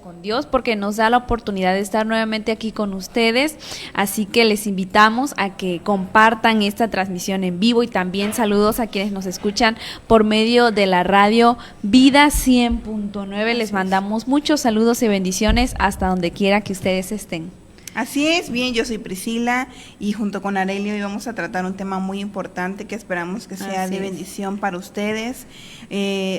con Dios porque nos da la oportunidad de estar nuevamente aquí con ustedes, así que les invitamos a que compartan esta transmisión en vivo y también saludos a quienes nos escuchan por medio de la radio Vida 100.9. Les mandamos muchos saludos y bendiciones hasta donde quiera que ustedes estén. Así es, bien, yo soy Priscila y junto con Arelio hoy vamos a tratar un tema muy importante que esperamos que sea de bendición para ustedes,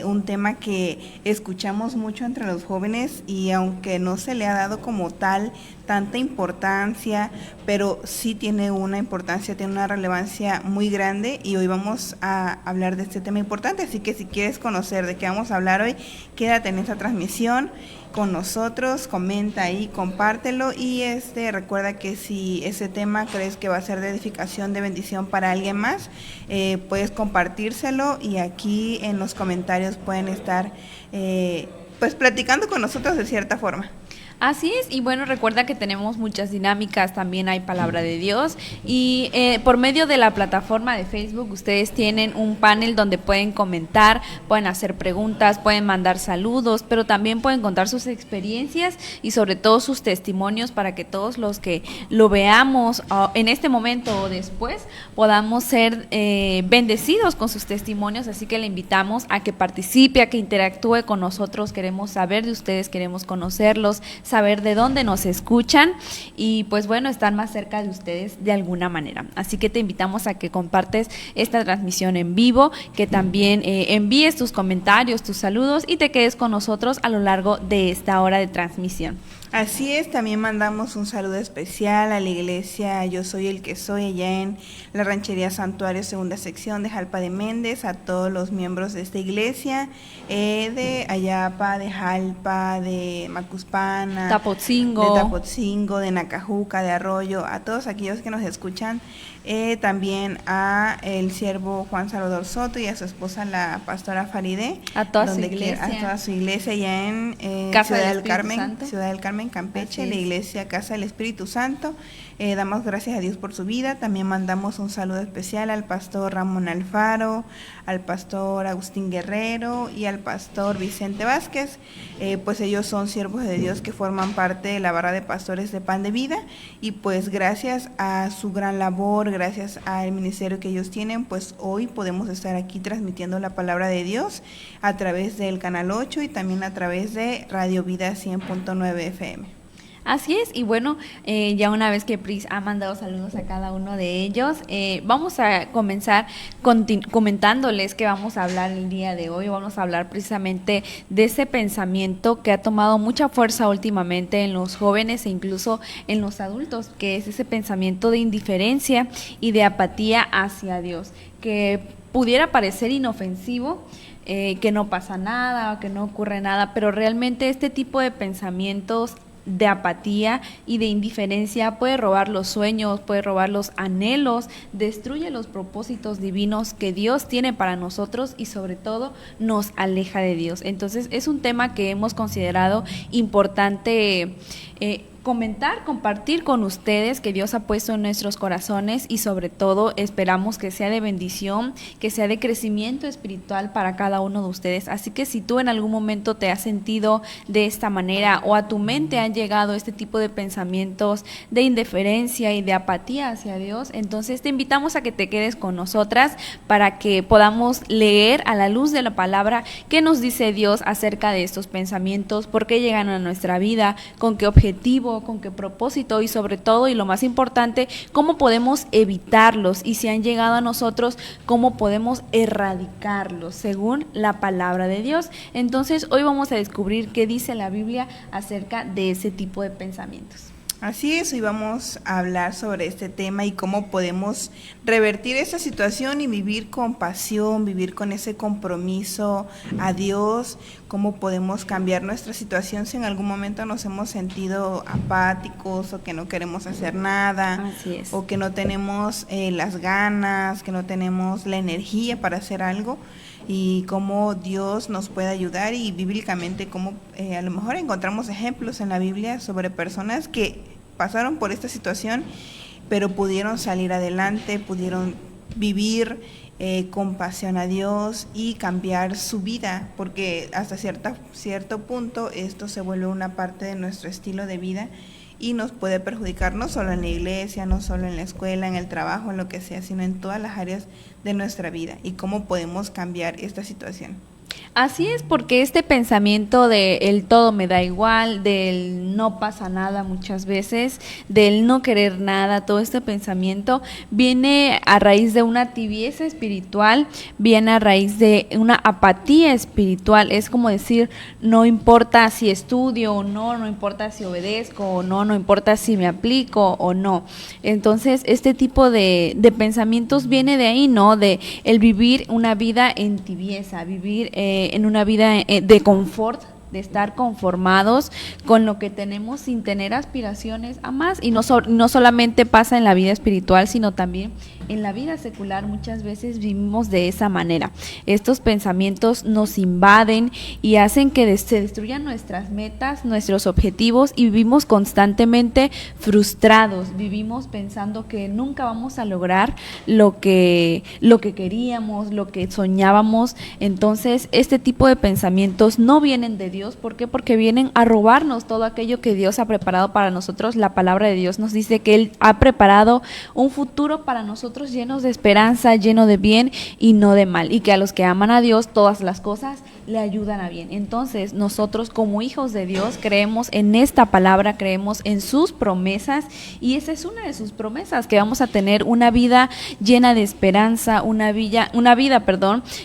un tema que escuchamos mucho entre los jóvenes y aunque no se le ha dado como tal tanta importancia, pero sí tiene una importancia, tiene una relevancia muy grande y hoy vamos a hablar de este tema importante, así que si quieres conocer de qué vamos a hablar hoy, quédate en esta transmisión con nosotros, comenta ahí, compártelo y recuerda que si ese tema crees que va a ser de edificación, de bendición para alguien más, puedes compartírselo y aquí en los comentarios pueden estar pues platicando con nosotros de cierta forma. Así es, y bueno, recuerda que tenemos muchas dinámicas, también hay palabra de Dios y por medio de la plataforma de Facebook ustedes tienen un panel donde pueden comentar, pueden hacer preguntas, pueden mandar saludos, pero también pueden contar sus experiencias y sobre todo sus testimonios para que todos los que lo veamos en este momento o después podamos ser bendecidos con sus testimonios, así que le invitamos a que participe, a que interactúe con nosotros, queremos saber de ustedes, queremos conocerlos, saber de dónde nos escuchan y pues bueno, estar más cerca de ustedes de alguna manera. Así que te invitamos a que compartes esta transmisión en vivo, que también envíes tus comentarios, tus saludos y te quedes con nosotros a lo largo de esta hora de transmisión. Así es, también mandamos un saludo especial a la iglesia Yo Soy el que Soy, allá en la Ranchería Santuario, segunda sección de Jalpa de Méndez, a todos los miembros de esta iglesia, de Ayapa, de Jalpa, de Macuspana, Tapotzingo, de Nacajuca, de Arroyo, a todos aquellos que nos escuchan, también a el siervo Juan Salvador Soto y a su esposa la pastora Farideh, a toda su iglesia allá en Ciudad del Carmen, Campeche, la iglesia Casa del Espíritu Santo. Damos gracias a Dios por su vida. También mandamos un saludo especial al pastor Ramón Alfaro, al pastor Agustín Guerrero y al pastor Vicente Vázquez, pues ellos son siervos de Dios que forman parte de la barra de pastores de Pan de Vida y pues gracias a su gran labor, gracias al ministerio que ellos tienen, pues hoy podemos estar aquí transmitiendo la palabra de Dios a través del Canal 8 y también a través de Radio Vida 100.9 FM. Así es, y bueno, ya una vez que Pris ha mandado saludos a cada uno de ellos, vamos a comenzar comentándoles que vamos a hablar el día de hoy. Vamos a hablar precisamente de ese pensamiento que ha tomado mucha fuerza últimamente en los jóvenes e incluso en los adultos, que es ese pensamiento de indiferencia y de apatía hacia Dios, que pudiera parecer inofensivo, que no pasa nada, que no ocurre nada, pero realmente este tipo de pensamientos de apatía y de indiferencia puede robar los sueños, puede robar los anhelos, destruye los propósitos divinos que Dios tiene para nosotros y sobre todo nos aleja de Dios. Entonces es un tema que hemos considerado importante comentar, compartir con ustedes, que Dios ha puesto en nuestros corazones y sobre todo esperamos que sea de bendición, que sea de crecimiento espiritual para cada uno de ustedes. Así que si tú en algún momento te has sentido de esta manera o a tu mente han llegado este tipo de pensamientos de indiferencia y de apatía hacia Dios, entonces te invitamos a que te quedes con nosotras para que podamos leer a la luz de la palabra qué nos dice Dios acerca de estos pensamientos, por qué llegan a nuestra vida, con qué objetivo, con qué propósito y sobre todo, y lo más importante, cómo podemos evitarlos y si han llegado a nosotros, cómo podemos erradicarlos según la palabra de Dios. Entonces hoy vamos a descubrir qué dice la Biblia acerca de ese tipo de pensamientos. Así es, hoy vamos a hablar sobre este tema y cómo podemos revertir esa situación y vivir con pasión, vivir con ese compromiso a Dios, cómo podemos cambiar nuestra situación si en algún momento nos hemos sentido apáticos o que no queremos hacer nada, o que no tenemos las ganas, que no tenemos la energía para hacer algo, y cómo Dios nos puede ayudar y bíblicamente cómo a lo mejor encontramos ejemplos en la Biblia sobre personas que pasaron por esta situación pero pudieron salir adelante, pudieron vivir con pasión a Dios y cambiar su vida, porque hasta cierto punto esto se vuelve una parte de nuestro estilo de vida y nos puede perjudicar no solo en la iglesia, no solo en la escuela, en el trabajo, en lo que sea, sino en todas las áreas de nuestra vida y cómo podemos cambiar esta situación. Así es, porque este pensamiento de el todo me da igual, del no pasa nada muchas veces, del no querer nada, todo este pensamiento viene a raíz de una tibieza espiritual, viene a raíz de una apatía espiritual. Es como decir, no importa si estudio o no, no importa si obedezco o no, no importa si me aplico o no. Entonces, este tipo de pensamientos viene de ahí, ¿no? De el vivir una vida en tibieza, vivir en una vida de confort, de estar conformados con lo que tenemos sin tener aspiraciones a más. Y no solamente pasa en la vida espiritual, sino también en la vida secular. Muchas veces vivimos de esa manera. Estos pensamientos nos invaden y hacen que se destruyan nuestras metas, nuestros objetivos, y vivimos constantemente frustrados. Vivimos pensando que nunca vamos a lograr lo que queríamos, lo que soñábamos. Entonces, este tipo de pensamientos no vienen de Dios. ¿Por qué? Porque vienen a robarnos todo aquello que Dios ha preparado para nosotros. La palabra de Dios nos dice que Él ha preparado un futuro para nosotros llenos de esperanza, lleno de bien y no de mal, y que a los que aman a Dios todas las cosas le ayudan a bien. Entonces, nosotros como hijos de Dios creemos en esta palabra, creemos en sus promesas, y esa es una de sus promesas, que vamos a tener una vida llena de esperanza, una vida,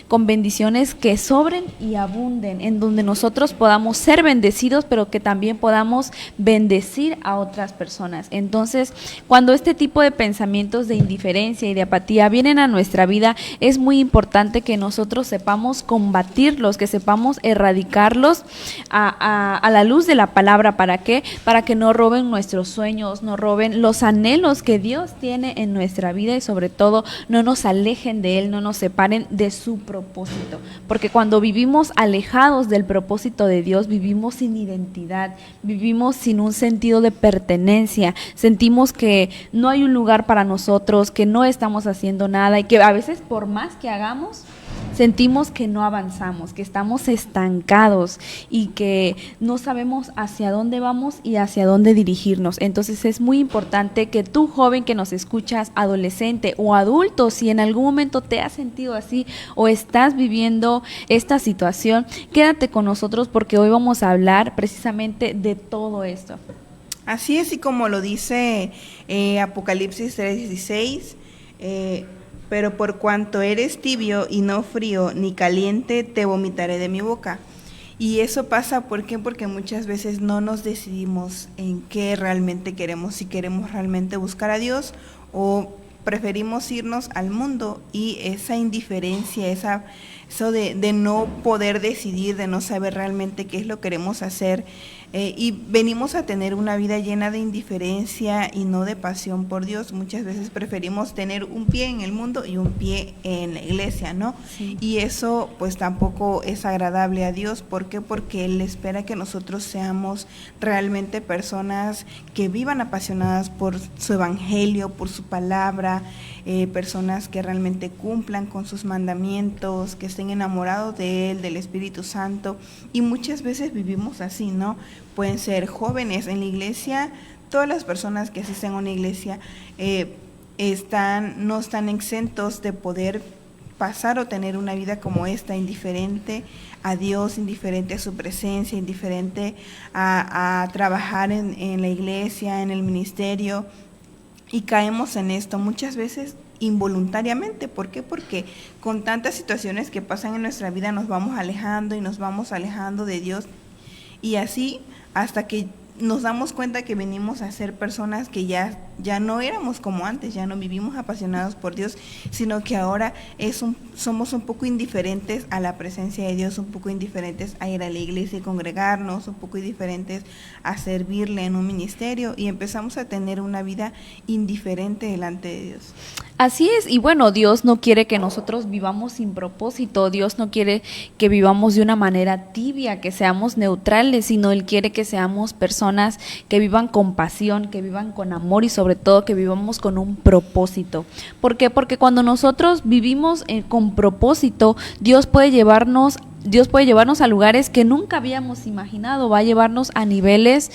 con bendiciones que sobren y abunden, en donde nosotros podamos ser bendecidos, pero que también podamos bendecir a otras personas. Entonces, cuando este tipo de pensamientos de indiferencia y de apatía vienen a nuestra vida, es muy importante que nosotros sepamos combatirlos, que sepamos erradicarlos a la luz de la palabra. ¿Para qué? Para que no roben nuestros sueños, no roben los anhelos que Dios tiene en nuestra vida, y sobre todo no nos alejen de Él, no nos separen de su propósito. Porque cuando vivimos alejados del propósito de Dios, vivimos sin identidad, vivimos sin un sentido de pertenencia, sentimos que no hay un lugar para nosotros, que no estamos haciendo nada, y que a veces por más que hagamos, sentimos que no avanzamos, que estamos estancados y que no sabemos hacia dónde vamos y hacia dónde dirigirnos. Entonces es muy importante que tú, joven que nos escuchas, adolescente o adulto, si en algún momento te has sentido así o estás viviendo esta situación, quédate con nosotros, porque hoy vamos a hablar precisamente de todo esto. Así es, y como lo dice Apocalipsis 3:16, pero por cuanto eres tibio y no frío ni caliente, te vomitaré de mi boca. Y eso pasa, ¿por qué? Porque muchas veces no nos decidimos en qué realmente queremos, si queremos realmente buscar a Dios o preferimos irnos al mundo. Y esa indiferencia, eso de no poder decidir, de no saber realmente qué es lo que queremos hacer, y venimos a tener una vida llena de indiferencia y no de pasión por Dios. Muchas veces preferimos tener un pie en el mundo y un pie en la iglesia, ¿no? Sí. Y eso pues tampoco es agradable a Dios. ¿Por qué? Porque Él espera que nosotros seamos realmente personas que vivan apasionadas por su evangelio, por su palabra, personas que realmente cumplan con sus mandamientos, que estén enamorados de Él, del Espíritu Santo. Y muchas veces vivimos así, ¿no? Pueden ser jóvenes en la iglesia. Todas las personas que asisten a una iglesia no están exentos de poder pasar o tener una vida como esta, indiferente a Dios, indiferente a su presencia, indiferente a trabajar en la iglesia, en el ministerio. Y caemos en esto muchas veces involuntariamente. ¿Por qué? Porque con tantas situaciones que pasan en nuestra vida nos vamos alejando y nos vamos alejando de Dios, y así hasta que nos damos cuenta que venimos a ser personas que ya no éramos como antes, ya no vivimos apasionados por Dios, sino que ahora somos un poco indiferentes a la presencia de Dios, un poco indiferentes a ir a la iglesia y congregarnos, un poco indiferentes a servirle en un ministerio, y empezamos a tener una vida indiferente delante de Dios. Así es, y bueno, Dios no quiere que nosotros vivamos sin propósito, Dios no quiere que vivamos de una manera tibia, que seamos neutrales, sino Él quiere que seamos personas que vivan con pasión, que vivan con amor y sobre todo que vivamos con un propósito. ¿Por qué? Porque cuando nosotros vivimos con propósito, Dios puede llevarnos a lugares que nunca habíamos imaginado, va a llevarnos a niveles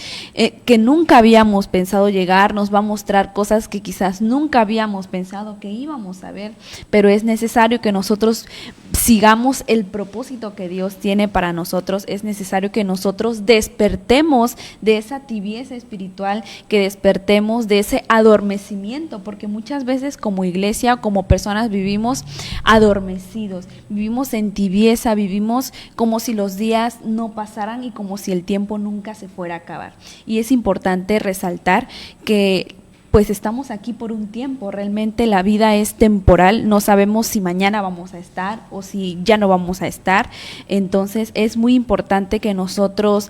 que nunca habíamos pensado llegar, nos va a mostrar cosas que quizás nunca habíamos pensado que íbamos a ver, pero es necesario que nosotros sigamos el propósito que Dios tiene para nosotros, es necesario que nosotros despertemos de esa tibieza espiritual, que despertemos de ese adormecimiento, porque muchas veces como iglesia, como personas vivimos adormecidos, vivimos en tibieza, vivimos como si los días no pasaran y como si el tiempo nunca se fuera a acabar. Y es importante resaltar que pues estamos aquí por un tiempo, realmente la vida es temporal, no sabemos si mañana vamos a estar o si ya no vamos a estar, entonces es muy importante que nosotros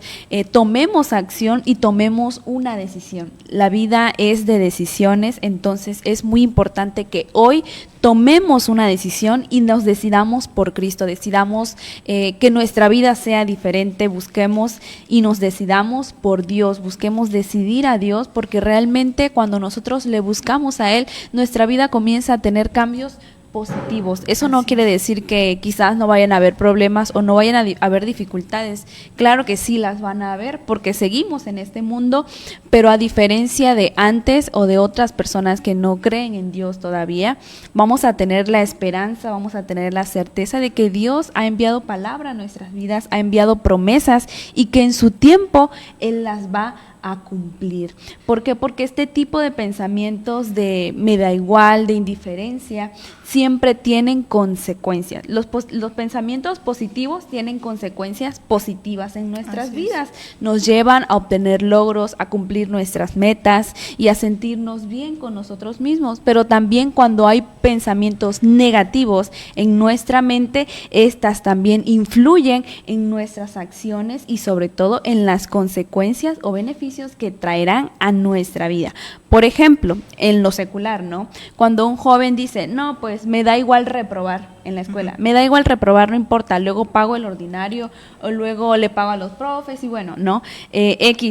tomemos acción y tomemos una decisión. La vida es de decisiones, entonces es muy importante que hoy tomemos una decisión y nos decidamos por Cristo, decidamos que nuestra vida sea diferente, busquemos y nos decidamos por Dios, busquemos decidir a Dios, porque realmente cuando nosotros le buscamos a Él, nuestra vida comienza a tener cambios positivos. Eso no quiere decir que quizás no vayan a haber problemas o no vayan a haber dificultades. Claro que sí las van a haber porque seguimos en este mundo, pero a diferencia de antes o de otras personas que no creen en Dios todavía, vamos a tener la esperanza, vamos a tener la certeza de que Dios ha enviado palabra a nuestras vidas, ha enviado promesas y que en su tiempo Él las va a cumplir. ¿Por qué? Porque este tipo de pensamientos de me da igual, de indiferencia, siempre tienen consecuencias. Los pensamientos positivos tienen consecuencias positivas en nuestras vidas. Nos llevan a obtener logros, a cumplir nuestras metas y a sentirnos bien con nosotros mismos. Pero también cuando hay pensamientos negativos en nuestra mente, estas también influyen en nuestras acciones y sobre todo en las consecuencias o beneficios que traerán a nuestra vida. Por ejemplo, en lo secular, ¿no? Cuando un joven dice, no, pues me da igual reprobar en la escuela, me da igual reprobar, no importa, luego pago el ordinario o luego le pago a los profes y bueno, no,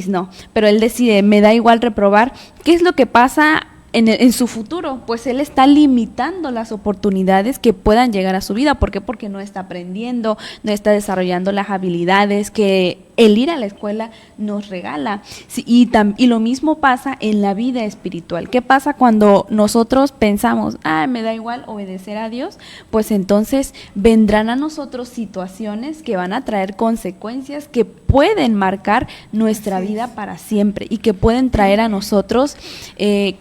no, pero él decide, me da igual reprobar. ¿Qué es lo que pasa en su futuro? Pues él está limitando las oportunidades que puedan llegar a su vida. ¿Por qué? Porque no está aprendiendo, no está desarrollando las habilidades que el ir a la escuela nos regala. Sí, y lo mismo pasa en la vida espiritual. ¿Qué pasa cuando nosotros pensamos, me da igual obedecer a Dios? Pues entonces vendrán a nosotros situaciones que van a traer consecuencias que pueden marcar nuestra vida para siempre y que pueden traer a nosotros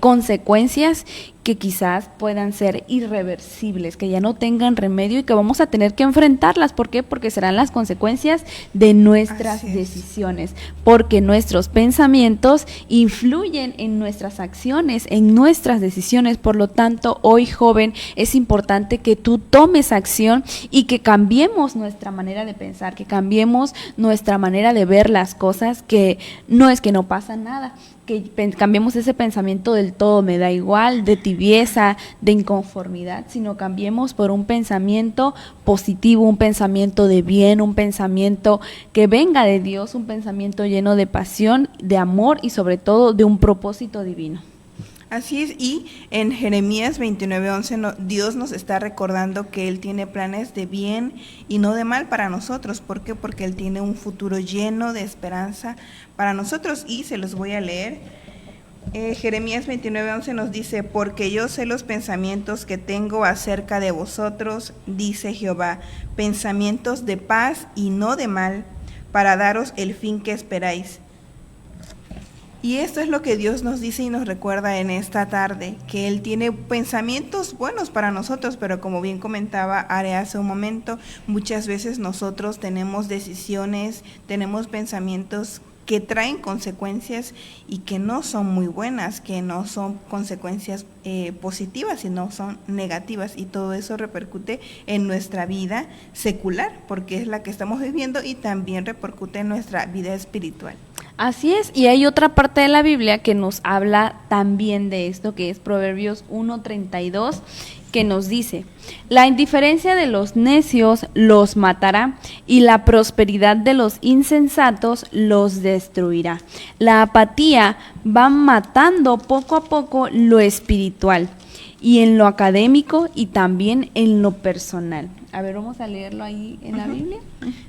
consecuencias que quizás puedan ser irreversibles, que ya no tengan remedio y que vamos a tener que enfrentarlas. ¿Por qué? Porque serán las consecuencias de nuestras decisiones, porque nuestros pensamientos influyen en nuestras acciones, en nuestras decisiones. Por lo tanto, hoy, joven, es importante que tú tomes acción y que cambiemos nuestra manera de pensar, que cambiemos nuestra manera de ver las cosas, que no pasa nada, que cambiemos ese pensamiento del todo me da igual, de tibieza, de inconformidad, sino cambiemos por un pensamiento positivo, un pensamiento de bien, un pensamiento que venga de Dios, un pensamiento lleno de pasión, de amor y sobre todo de un propósito divino. Así es, y en Jeremías 29:11 Dios nos está recordando que Él tiene planes de bien y no de mal para nosotros. ¿Por qué? Porque Él tiene un futuro lleno de esperanza para nosotros y se los voy a leer. Jeremías 29:11 nos dice, porque yo sé los pensamientos que tengo acerca de vosotros, dice Jehová, pensamientos de paz y no de mal, para daros el fin que esperáis. Y esto es lo que Dios nos dice y nos recuerda en esta tarde, que Él tiene pensamientos buenos para nosotros, pero como bien comentaba Are hace un momento, muchas veces nosotros tenemos decisiones, tenemos pensamientos que traen consecuencias y que no son muy buenas, que no son consecuencias positivas, sino son negativas, y todo eso repercute en nuestra vida secular, porque es la que estamos viviendo, y también repercute en nuestra vida espiritual. Así es, y hay otra parte de la Biblia que nos habla también de esto, que es Proverbios 1:32, que nos dice: la indiferencia de los necios los matará, y la prosperidad de los insensatos los destruirá. La apatía va matando poco a poco lo espiritual, y en lo académico y también en lo personal. A ver, vamos a leerlo ahí en la Biblia.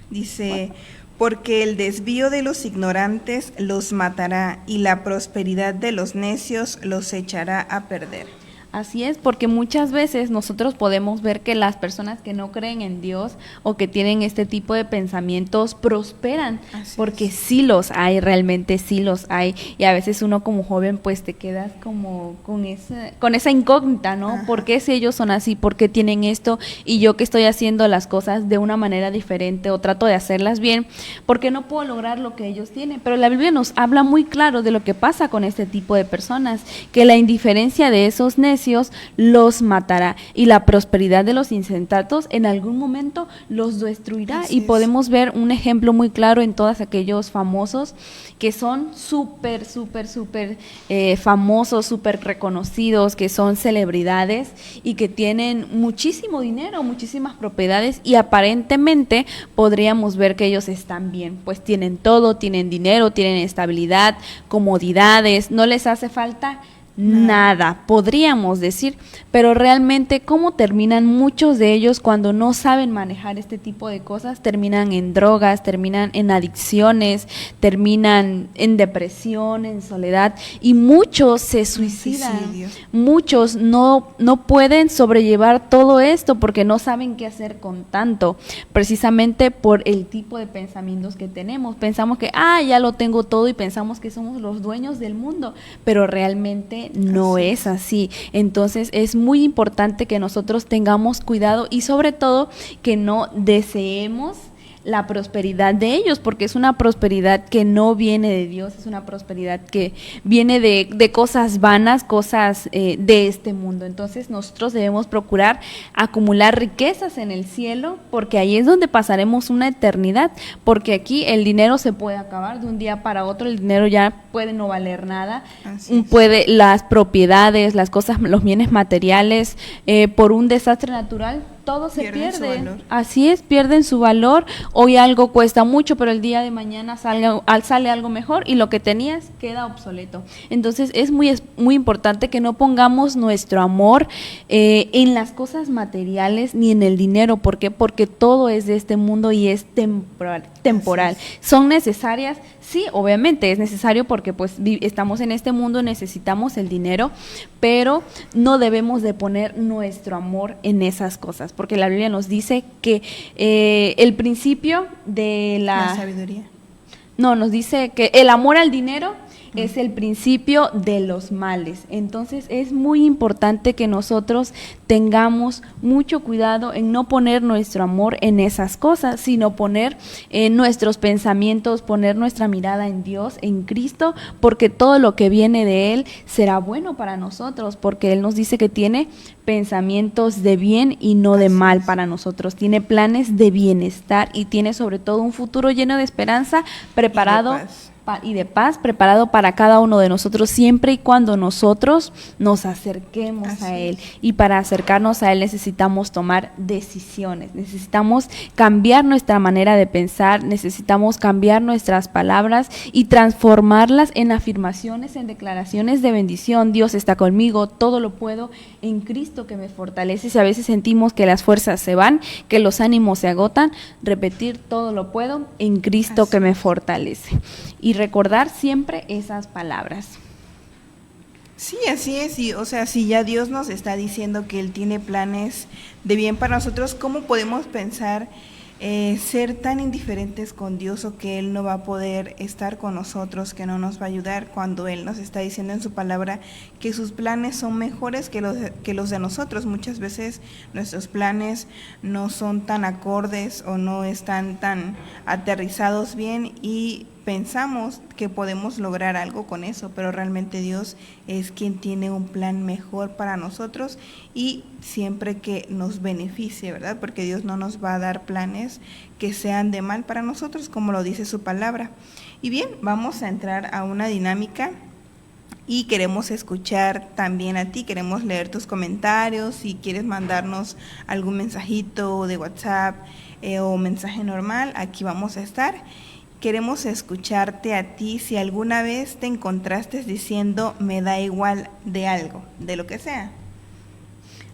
Dice: porque el desvío de los ignorantes los matará, y la prosperidad de los necios los echará a perder. Así es, porque muchas veces nosotros podemos ver que las personas que no creen en Dios o que tienen este tipo de pensamientos prosperan, porque sí los hay, realmente sí los hay, y a veces uno como joven pues te quedas como con esa incógnita, ¿no? Ajá. ¿Por qué si ellos son así? ¿Por qué tienen esto? Y yo que estoy haciendo las cosas de una manera diferente o trato de hacerlas bien, ¿por qué no puedo lograr lo que ellos tienen? Pero la Biblia nos habla muy claro de lo que pasa con este tipo de personas, que la indiferencia de esos necios los matará, y la prosperidad de los insensatos en algún momento los destruirá. Así y podemos ver un ejemplo muy claro en todos aquellos famosos que son súper famosos, súper reconocidos, que son celebridades y que tienen muchísimo dinero, muchísimas propiedades, y aparentemente podríamos ver que ellos están bien, pues tienen todo, tienen dinero, tienen estabilidad, comodidades, no les hace falta nada, podríamos decir, pero realmente cómo terminan muchos de ellos cuando no saben manejar este tipo de cosas. Terminan en drogas, terminan en adicciones, terminan en depresión, en soledad, y muchos se suicidan. Muchos no pueden sobrellevar todo esto porque no saben qué hacer con tanto, precisamente por el tipo de pensamientos que tenemos. Pensamos que ya lo tengo todo y pensamos que somos los dueños del mundo, pero realmente no es así. Entonces es muy importante que nosotros tengamos cuidado y sobre todo que no deseemos la prosperidad de ellos, porque es una prosperidad que no viene de Dios, es una prosperidad que viene de cosas vanas, cosas de este mundo. Entonces nosotros debemos procurar acumular riquezas en el cielo, porque ahí es donde pasaremos una eternidad, porque aquí el dinero se puede acabar de un día para otro, el dinero ya puede no valer nada, las propiedades, las cosas, los bienes materiales, por un desastre natural, todo se pierde. Así es, pierden su valor. Hoy algo cuesta mucho, pero el día de mañana sale algo mejor y lo que tenías queda obsoleto. Entonces es muy importante que no pongamos nuestro amor en las cosas materiales ni en el dinero. ¿Por qué? Porque todo es de este mundo y es temporal. Son necesarias, sí, obviamente es necesario porque pues estamos en este mundo, necesitamos el dinero, pero no debemos de poner nuestro amor en esas cosas, porque la Biblia nos dice que el principio de la sabiduría. No, nos dice que el amor al dinero es el principio de los males. Entonces es muy importante que nosotros tengamos mucho cuidado en no poner nuestro amor en esas cosas, sino poner nuestros pensamientos, poner nuestra mirada en Dios, en Cristo, porque todo lo que viene de Él será bueno para nosotros, porque Él nos dice que tiene pensamientos de bien y no de mal para nosotros, tiene planes de bienestar y tiene sobre todo un futuro lleno de esperanza, preparado y de paz, preparado para cada uno de nosotros, siempre y cuando nosotros nos acerquemos a Él. Y para acercarnos a Él necesitamos tomar decisiones, necesitamos cambiar nuestra manera de pensar, necesitamos cambiar nuestras palabras y transformarlas en afirmaciones, en declaraciones de bendición. Dios está conmigo, todo lo puedo en Cristo que me fortalece. Si a veces sentimos que las fuerzas se van, que los ánimos se agotan, repetir todo lo puedo en Cristo que me fortalece. Y recordar siempre esas palabras. Sí, así es, y, o sea, si ya Dios nos está diciendo que Él tiene planes de bien para nosotros, ¿cómo podemos pensar ser tan indiferentes con Dios, o que Él no va a poder estar con nosotros, que no nos va a ayudar, cuando Él nos está diciendo en su palabra que sus planes son mejores que los de nosotros? Muchas veces nuestros planes no son tan acordes o no están tan aterrizados bien, y pensamos que podemos lograr algo con eso, pero realmente Dios es quien tiene un plan mejor para nosotros y siempre que nos beneficie, ¿verdad? Porque Dios no nos va a dar planes que sean de mal para nosotros, como lo dice su palabra. Y bien, vamos a entrar a una dinámica y queremos escuchar también a ti, queremos leer tus comentarios, si quieres mandarnos algún mensajito de WhatsApp o mensaje normal, aquí vamos a estar. Queremos escucharte a ti si alguna vez te encontraste diciendo me da igual de algo, de lo que sea.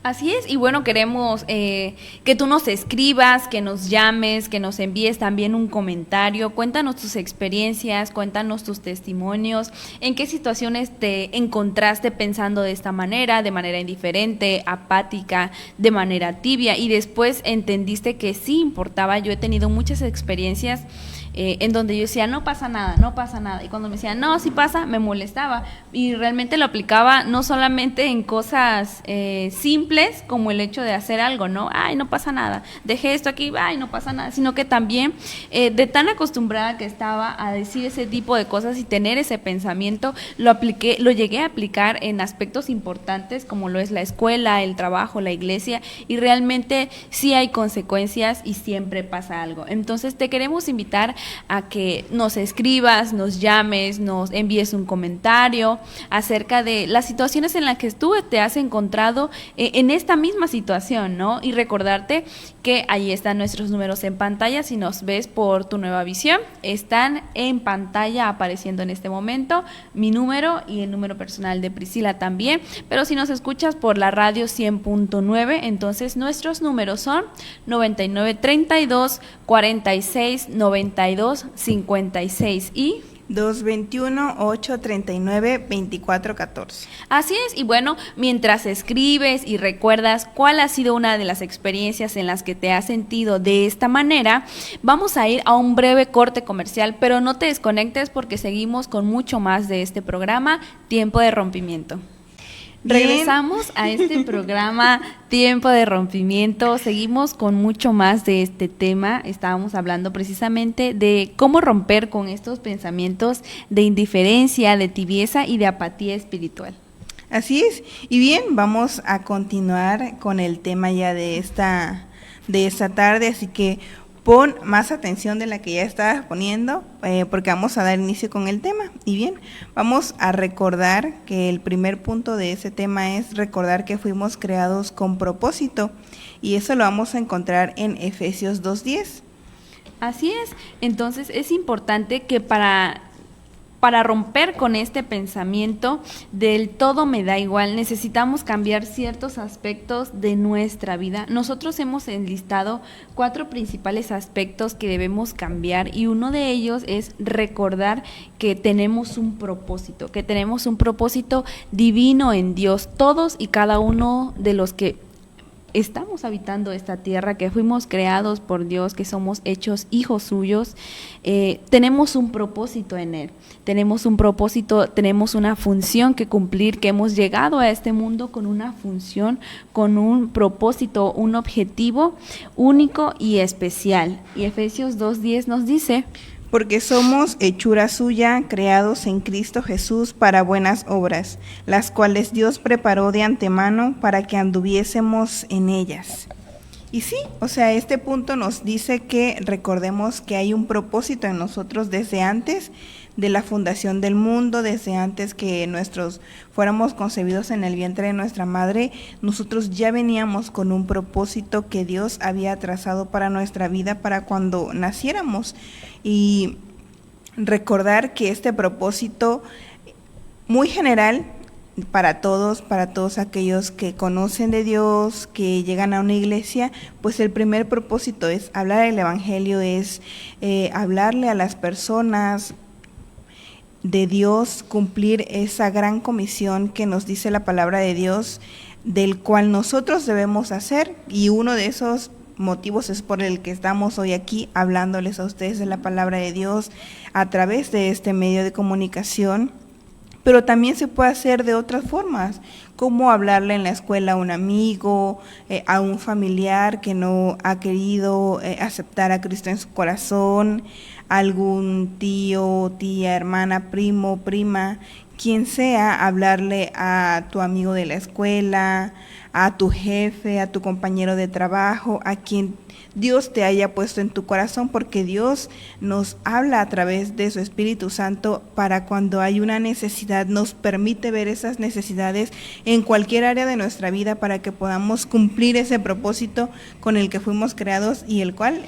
Así es, y bueno, queremos que tú nos escribas, que nos llames, que nos envíes también un comentario, cuéntanos tus experiencias, cuéntanos tus testimonios, en qué situaciones te encontraste pensando de esta manera, de manera indiferente, apática, de manera tibia, y después entendiste que sí importaba. Yo he tenido muchas experiencias en donde yo decía, no pasa nada, y cuando me decían, no, sí pasa, me molestaba, y realmente lo aplicaba no solamente en cosas simples, como el hecho de hacer algo, ¿no? Ay, no pasa nada, dejé esto aquí, ay, no pasa nada, sino que también de tan acostumbrada que estaba a decir ese tipo de cosas y tener ese pensamiento, lo llegué a aplicar en aspectos importantes, como lo es la escuela, el trabajo, la iglesia, y realmente sí hay consecuencias y siempre pasa algo. Entonces te queremos invitar a que nos escribas, nos llames, nos envíes un comentario acerca de las situaciones en las que tú te has encontrado en esta misma situación, ¿no? Y recordarte que ahí están nuestros números en pantalla. Si nos ves por Tu Nueva Visión, están en pantalla apareciendo en este momento mi número y el número personal de Priscila también, pero si nos escuchas por la radio 100.9, entonces nuestros números son 9932 46 92 56 y 221-839-2414. Así es, y bueno, mientras escribes y recuerdas cuál ha sido una de las experiencias en las que te has sentido de esta manera, vamos a ir a un breve corte comercial, pero no te desconectes porque seguimos con mucho más de este programa, Tiempo de Rompimiento. Regresamos a este programa Tiempo de Rompimiento, seguimos con mucho más de este tema. Estábamos hablando precisamente de cómo romper con estos pensamientos de indiferencia, de tibieza y de apatía espiritual. Así es, y bien, vamos a continuar con el tema ya de esta tarde, así que pon más atención de la que ya estabas poniendo, porque vamos a dar inicio con el tema. Y bien, vamos a recordar que el primer punto de ese tema es recordar que fuimos creados con propósito, y eso lo vamos a encontrar en Efesios 2:10. Así es, entonces es importante que para romper con este pensamiento del todo me da igual, necesitamos cambiar ciertos aspectos de nuestra vida. Nosotros hemos enlistado 4 principales aspectos que debemos cambiar, y uno de ellos es recordar que tenemos un propósito divino en Dios. Todos y cada uno de los que estamos habitando esta tierra, que fuimos creados por Dios, que somos hechos hijos suyos, tenemos un propósito en Él, tenemos un propósito, tenemos una función que cumplir, que hemos llegado a este mundo con una función, con un propósito, un objetivo único y especial. Y Efesios 2:10 nos dice: porque somos hechura suya, creados en Cristo Jesús para buenas obras, las cuales Dios preparó de antemano para que anduviésemos en ellas. Y sí, o sea, este punto nos dice que recordemos que hay un propósito en nosotros desde antes de la fundación del mundo, desde antes que fuéramos concebidos en el vientre de nuestra madre. Nosotros ya veníamos con un propósito que Dios había trazado para nuestra vida, para cuando naciéramos. Y recordar que este propósito muy general para todos aquellos que conocen de Dios, que llegan a una iglesia, pues el primer propósito es hablar el evangelio, es hablarle a las personas de Dios, cumplir esa gran comisión que nos dice la palabra de Dios, del cual nosotros debemos hacer, y uno de esos motivos es por el que estamos hoy aquí hablándoles a ustedes de la palabra de Dios a través de este medio de comunicación. Pero también se puede hacer de otras formas, cómo hablarle en la escuela a un amigo, a un familiar que no ha querido aceptar a Cristo en su corazón, algún tío, tía, hermana, primo, prima, quien sea, hablarle a tu amigo de la escuela, a tu jefe, a tu compañero de trabajo, a quien Dios te haya puesto en tu corazón, porque Dios nos habla a través de su Espíritu Santo para cuando hay una necesidad, nos permite ver esas necesidades en cualquier área de nuestra vida para que podamos cumplir ese propósito con el que fuimos creados y el cual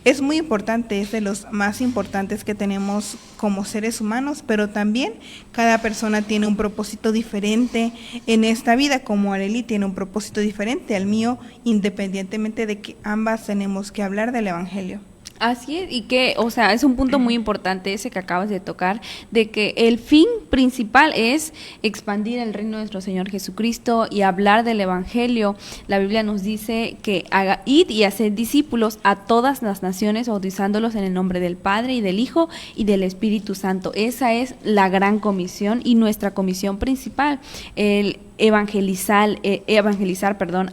es muy importante, es de los más importantes que tenemos como seres humanos, pero también cada persona tiene un propósito diferente en esta vida, como Arely tiene un propósito diferente al mío, independientemente de que ambas tenemos que hablar del Evangelio. Así es, y que, o sea, es un punto muy importante ese que acabas de tocar, de que el fin principal es expandir el reino de nuestro Señor Jesucristo y hablar del Evangelio. La Biblia nos dice que id y haced discípulos a todas las naciones, bautizándolos en el nombre del Padre y del Hijo y del Espíritu Santo. Esa es la gran comisión y nuestra comisión principal, el evangelizar,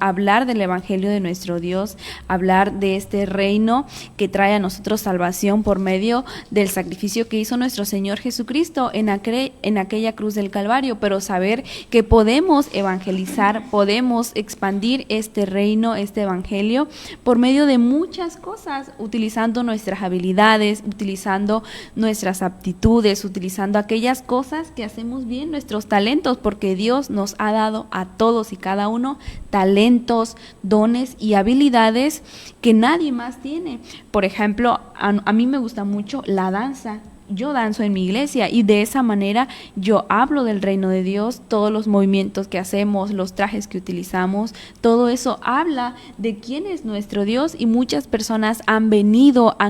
hablar del Evangelio de nuestro Dios, hablar de este reino que trae a nosotros salvación por medio del sacrificio que hizo nuestro Señor Jesucristo en aquella cruz del Calvario, pero saber que podemos evangelizar, podemos expandir este reino, este Evangelio, por medio de muchas cosas, utilizando nuestras habilidades, utilizando nuestras aptitudes, utilizando aquellas cosas que hacemos bien, nuestros talentos, porque Dios nos ha dado a todos y cada uno talentos, dones y habilidades que nadie más tiene. Por ejemplo, a mí me gusta mucho la danza. Yo danzo en mi iglesia y de esa manera yo hablo del reino de Dios, todos los movimientos que hacemos, los trajes que utilizamos, todo eso habla de quién es nuestro Dios y muchas personas han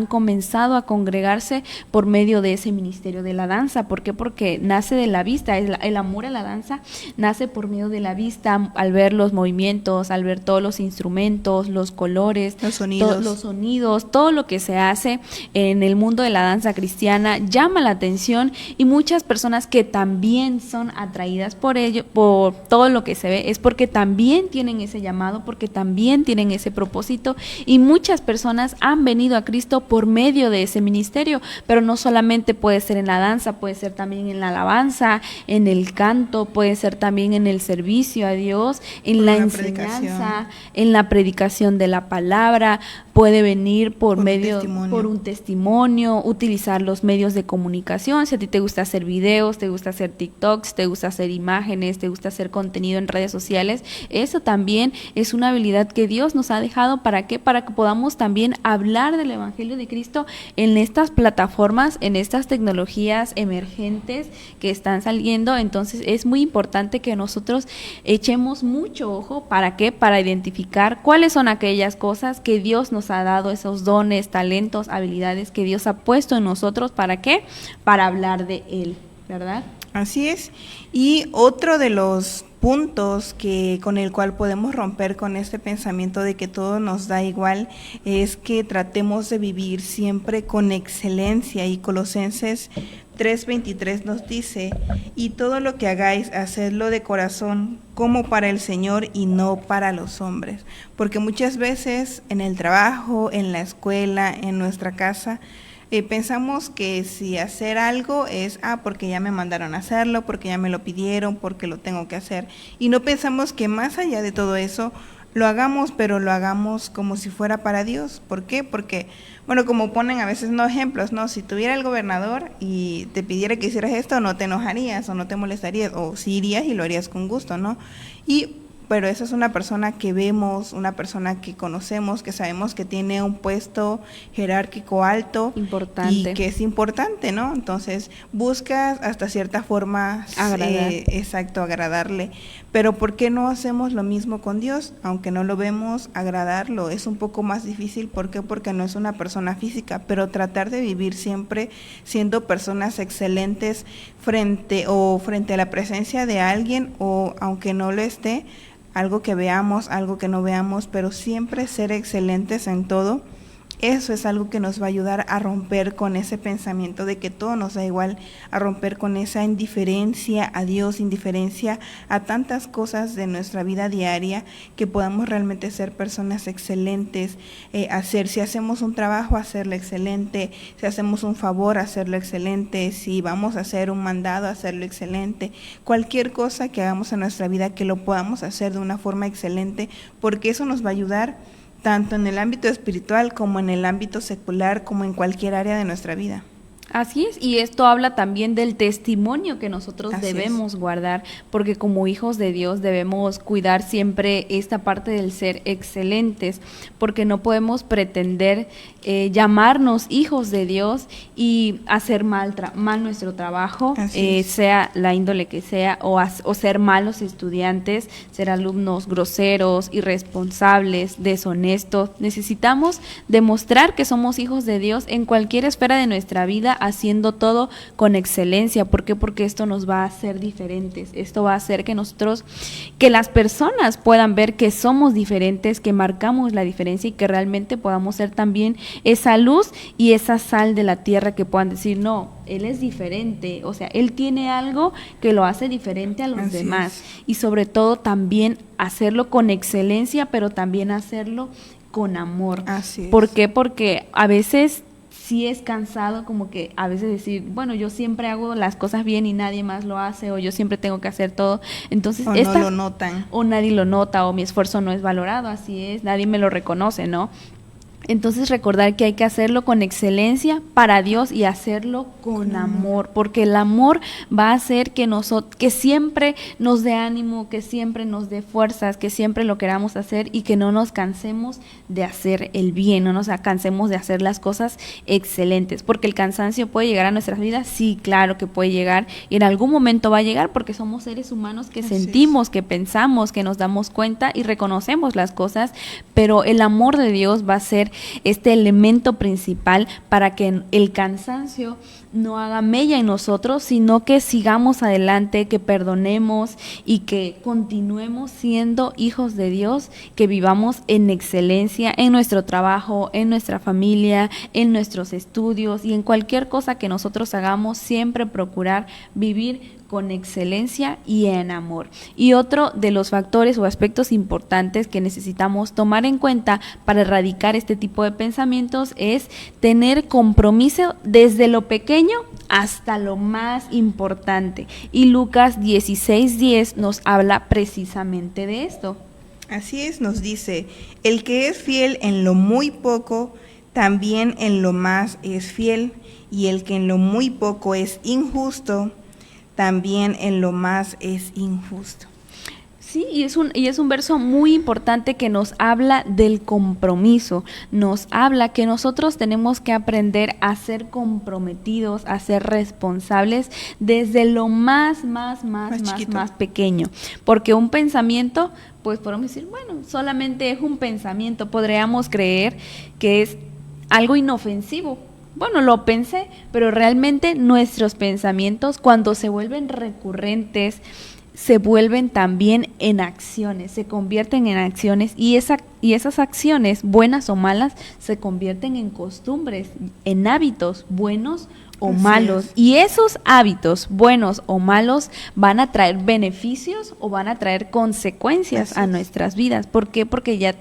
comenzado a congregarse por medio de ese ministerio de la danza. ¿Por qué? Porque nace de la vista, el amor a la danza nace por medio de la vista, al ver los movimientos, al ver todos los instrumentos, los colores, los sonidos, todo lo que se hace en el mundo de la danza cristiana llama la atención y muchas personas que también son atraídas por ello, por todo lo que se ve, es porque también tienen ese llamado, porque también tienen ese propósito y muchas personas han venido a Cristo por medio de ese ministerio, pero no solamente puede ser en la danza, puede ser también en la alabanza, en el canto, puede ser también en el servicio a Dios, en la enseñanza, en la predicación de la palabra, puede venir por un testimonio, utilizar los medios de comunicación. Si a ti te gusta hacer videos, te gusta hacer TikToks, te gusta hacer imágenes, te gusta hacer contenido en redes sociales, eso también es una habilidad que Dios nos ha dejado. ¿Para qué? Para que podamos también hablar del Evangelio de Cristo en estas plataformas, en estas tecnologías emergentes que están saliendo. Entonces es muy importante que nosotros echemos mucho ojo. ¿Para qué? Para identificar cuáles son aquellas cosas que Dios nos ha dado, esos dones, talentos, habilidades que Dios ha puesto en nosotros. ¿Para qué? Para hablar de Él, ¿verdad? Así es. Y otro de los puntos con el cual podemos romper con este pensamiento de que todo nos da igual es que tratemos de vivir siempre con excelencia, y Colosenses 3:23 nos dice: y todo lo que hagáis, hacedlo de corazón como para el Señor y no para los hombres, porque muchas veces en el trabajo, en la escuela, en nuestra casa, pensamos que si hacer algo es porque ya me mandaron a hacerlo, porque ya me lo pidieron, porque lo tengo que hacer, y no pensamos que más allá de todo eso lo hagamos, pero lo hagamos como si fuera para Dios. ¿Por qué? Porque, bueno, como ponen a veces ejemplos, ¿no? Si tuviera el gobernador y te pidiera que hicieras esto, no te enojarías o no te molestarías, o sí irías y lo harías con gusto, ¿no? Pero esa es una persona que vemos, una persona que conocemos, que sabemos que tiene un puesto jerárquico alto, importante, y que es importante, ¿no? Entonces buscas hasta cierta forma agradarle. Pero ¿por qué no hacemos lo mismo con Dios? Aunque no lo vemos, agradarlo es un poco más difícil. ¿Por qué? Porque no es una persona física, pero tratar de vivir siempre siendo personas excelentes frente a la presencia de alguien, o aunque no lo esté, algo que veamos, algo que no veamos, pero siempre ser excelentes en todo. eso es algo que nos va a ayudar a romper con ese pensamiento de que todo nos da igual, a romper con esa indiferencia a Dios, indiferencia a tantas cosas de nuestra vida diaria, que podamos realmente ser personas excelentes, si hacemos un trabajo, hacerlo excelente, si hacemos un favor, hacerlo excelente, si vamos a hacer un mandado, hacerlo excelente, cualquier cosa que hagamos en nuestra vida, que lo podamos hacer de una forma excelente, porque eso nos va a ayudar tanto en el ámbito espiritual como en el ámbito secular, como en cualquier área de nuestra vida. Así es, y esto habla también del testimonio que nosotros debemos guardar, porque como hijos de Dios debemos cuidar siempre esta parte del ser excelentes, porque no podemos pretender llamarnos hijos de Dios y hacer mal nuestro trabajo, sea la índole que sea, o ser malos estudiantes, ser alumnos groseros, irresponsables, deshonestos. Necesitamos demostrar que somos hijos de Dios en cualquier esfera de nuestra vida, haciendo todo con excelencia. ¿Por qué? Porque esto nos va a hacer diferentes. Esto va a hacer que las personas puedan ver que somos diferentes, que marcamos la diferencia y que realmente podamos ser también esa luz y esa sal de la tierra, que puedan decir, no, él es diferente, o sea, él tiene algo que lo hace diferente a los demás. Y sobre todo también hacerlo con excelencia, pero también hacerlo con amor. ¿Por qué? Porque a veces sí es cansado, como que a veces decir, bueno, yo siempre hago las cosas bien y nadie más lo hace, o yo siempre tengo que hacer todo. Entonces, no lo notan. O nadie lo nota, o mi esfuerzo no es valorado, así es, nadie me lo reconoce, ¿no? Entonces recordar que hay que hacerlo con excelencia para Dios y hacerlo con amor, porque el amor va a hacer que siempre nos dé ánimo, que siempre nos dé fuerzas, que siempre lo queramos hacer y que no nos cansemos de hacer el bien, no nos cansemos de hacer las cosas excelentes, porque el cansancio puede llegar a nuestras vidas, sí, claro que puede llegar, y en algún momento va a llegar, porque somos seres humanos que sentimos, que pensamos, que nos damos cuenta y reconocemos las cosas, pero el amor de Dios va a ser este elemento principal para que el cansancio no haga mella en nosotros, sino que sigamos adelante, que perdonemos y que continuemos siendo hijos de Dios, que vivamos en excelencia en nuestro trabajo, en nuestra familia, en nuestros estudios y en cualquier cosa que nosotros hagamos, siempre procurar vivir con excelencia y en amor. Y otro de los factores o aspectos importantes que necesitamos tomar en cuenta para erradicar este tipo de pensamientos es tener compromiso desde lo pequeño hasta lo más importante. Y Lucas 16:10 nos habla precisamente de esto. Así es, nos dice, el que es fiel en lo muy poco, también en lo más es fiel, y el que en lo muy poco es injusto, también en lo más es injusto. Sí, y es un verso muy importante que nos habla del compromiso, nos habla que nosotros tenemos que aprender a ser comprometidos, a ser responsables desde lo más pequeño, porque un pensamiento, pues podemos decir, bueno, solamente es un pensamiento, podríamos creer que es algo inofensivo. Bueno, lo pensé, pero realmente nuestros pensamientos, cuando se vuelven recurrentes, se vuelven también en acciones, se convierten en acciones y esas acciones, buenas o malas, se convierten en costumbres, en hábitos buenos o malos. Y esos hábitos buenos o malos van a traer beneficios o van a traer consecuencias a nuestras vidas. ¿Por qué? Porque ya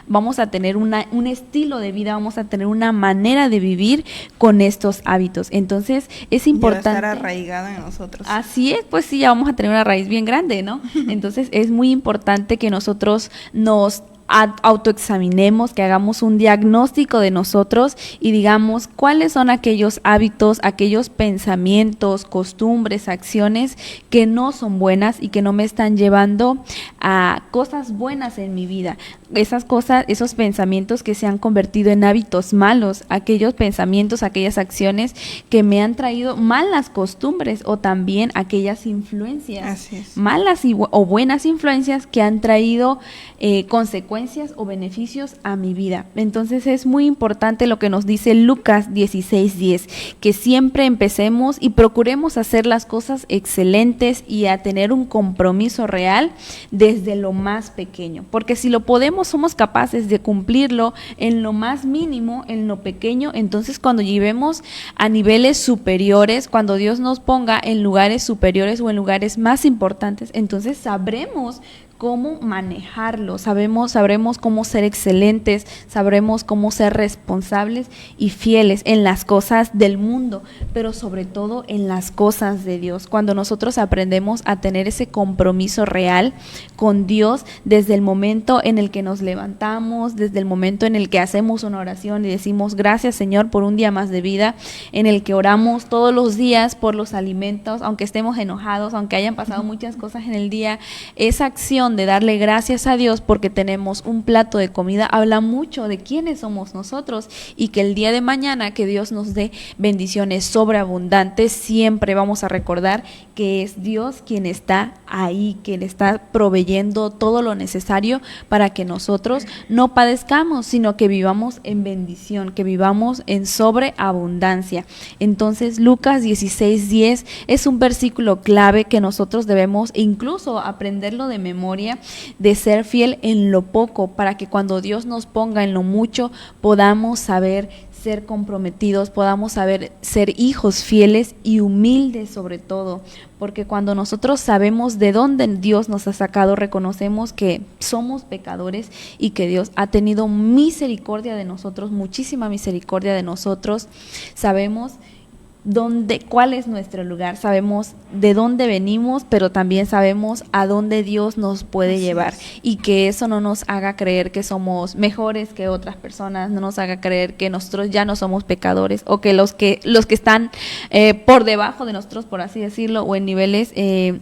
vamos a tener un estilo de vida, vamos a tener una manera de vivir con estos hábitos. Entonces es importante. Ya va a estar arraigado en nosotros. Así es, pues sí, ya vamos a tener una raíz bien grande, ¿no? Entonces es muy importante que nosotros nos autoexaminemos, que hagamos un diagnóstico de nosotros y digamos cuáles son aquellos hábitos, aquellos pensamientos, costumbres, acciones que no son buenas y que no me están llevando a cosas buenas en mi vida. Esas cosas, esos pensamientos que se han convertido en hábitos malos, aquellos pensamientos, aquellas acciones que me han traído malas costumbres o también aquellas influencias malas o buenas influencias que han traído consecuencias consecuencias o beneficios a mi vida. Entonces es muy importante lo que nos dice Lucas 16:10, que siempre empecemos y procuremos hacer las cosas excelentes y a tener un compromiso real desde lo más pequeño, porque si lo podemos, somos capaces de cumplirlo en lo más mínimo, en lo pequeño. Entonces cuando lleguemos a niveles superiores, cuando Dios nos ponga en lugares superiores o en lugares más importantes, entonces sabremos cómo manejarlo, sabremos cómo ser excelentes, sabremos cómo ser responsables y fieles en las cosas del mundo, pero sobre todo en las cosas de Dios. Cuando nosotros aprendemos a tener ese compromiso real con Dios desde el momento en el que nos levantamos, desde el momento en el que hacemos una oración y decimos gracias Señor por un día más de vida, en el que oramos todos los días por los alimentos, aunque estemos enojados, aunque hayan pasado muchas cosas en el día, esa acción de darle gracias a Dios porque tenemos un plato de comida habla mucho de quiénes somos nosotros, y que el día de mañana que Dios nos dé bendiciones sobreabundantes, siempre vamos a recordar que es Dios quien está ahí, quien está proveyendo todo lo necesario para que nosotros no padezcamos, sino que vivamos en bendición, que vivamos en sobreabundancia. Entonces Lucas 16:10 es un versículo clave que nosotros debemos incluso aprenderlo de memoria, de ser fiel en lo poco, para que cuando Dios nos ponga en lo mucho podamos saber ser comprometidos, podamos saber ser hijos fieles y humildes sobre todo, porque cuando nosotros sabemos de dónde Dios nos ha sacado, reconocemos que somos pecadores y que Dios ha tenido misericordia de nosotros, muchísima misericordia de nosotros, sabemos cuál es nuestro lugar, sabemos de dónde venimos, pero también sabemos a dónde Dios nos puede llevar, y que eso no nos haga creer que somos mejores que otras personas, no nos haga creer que nosotros ya no somos pecadores, o que los que están por debajo de nosotros, por así decirlo, o en niveles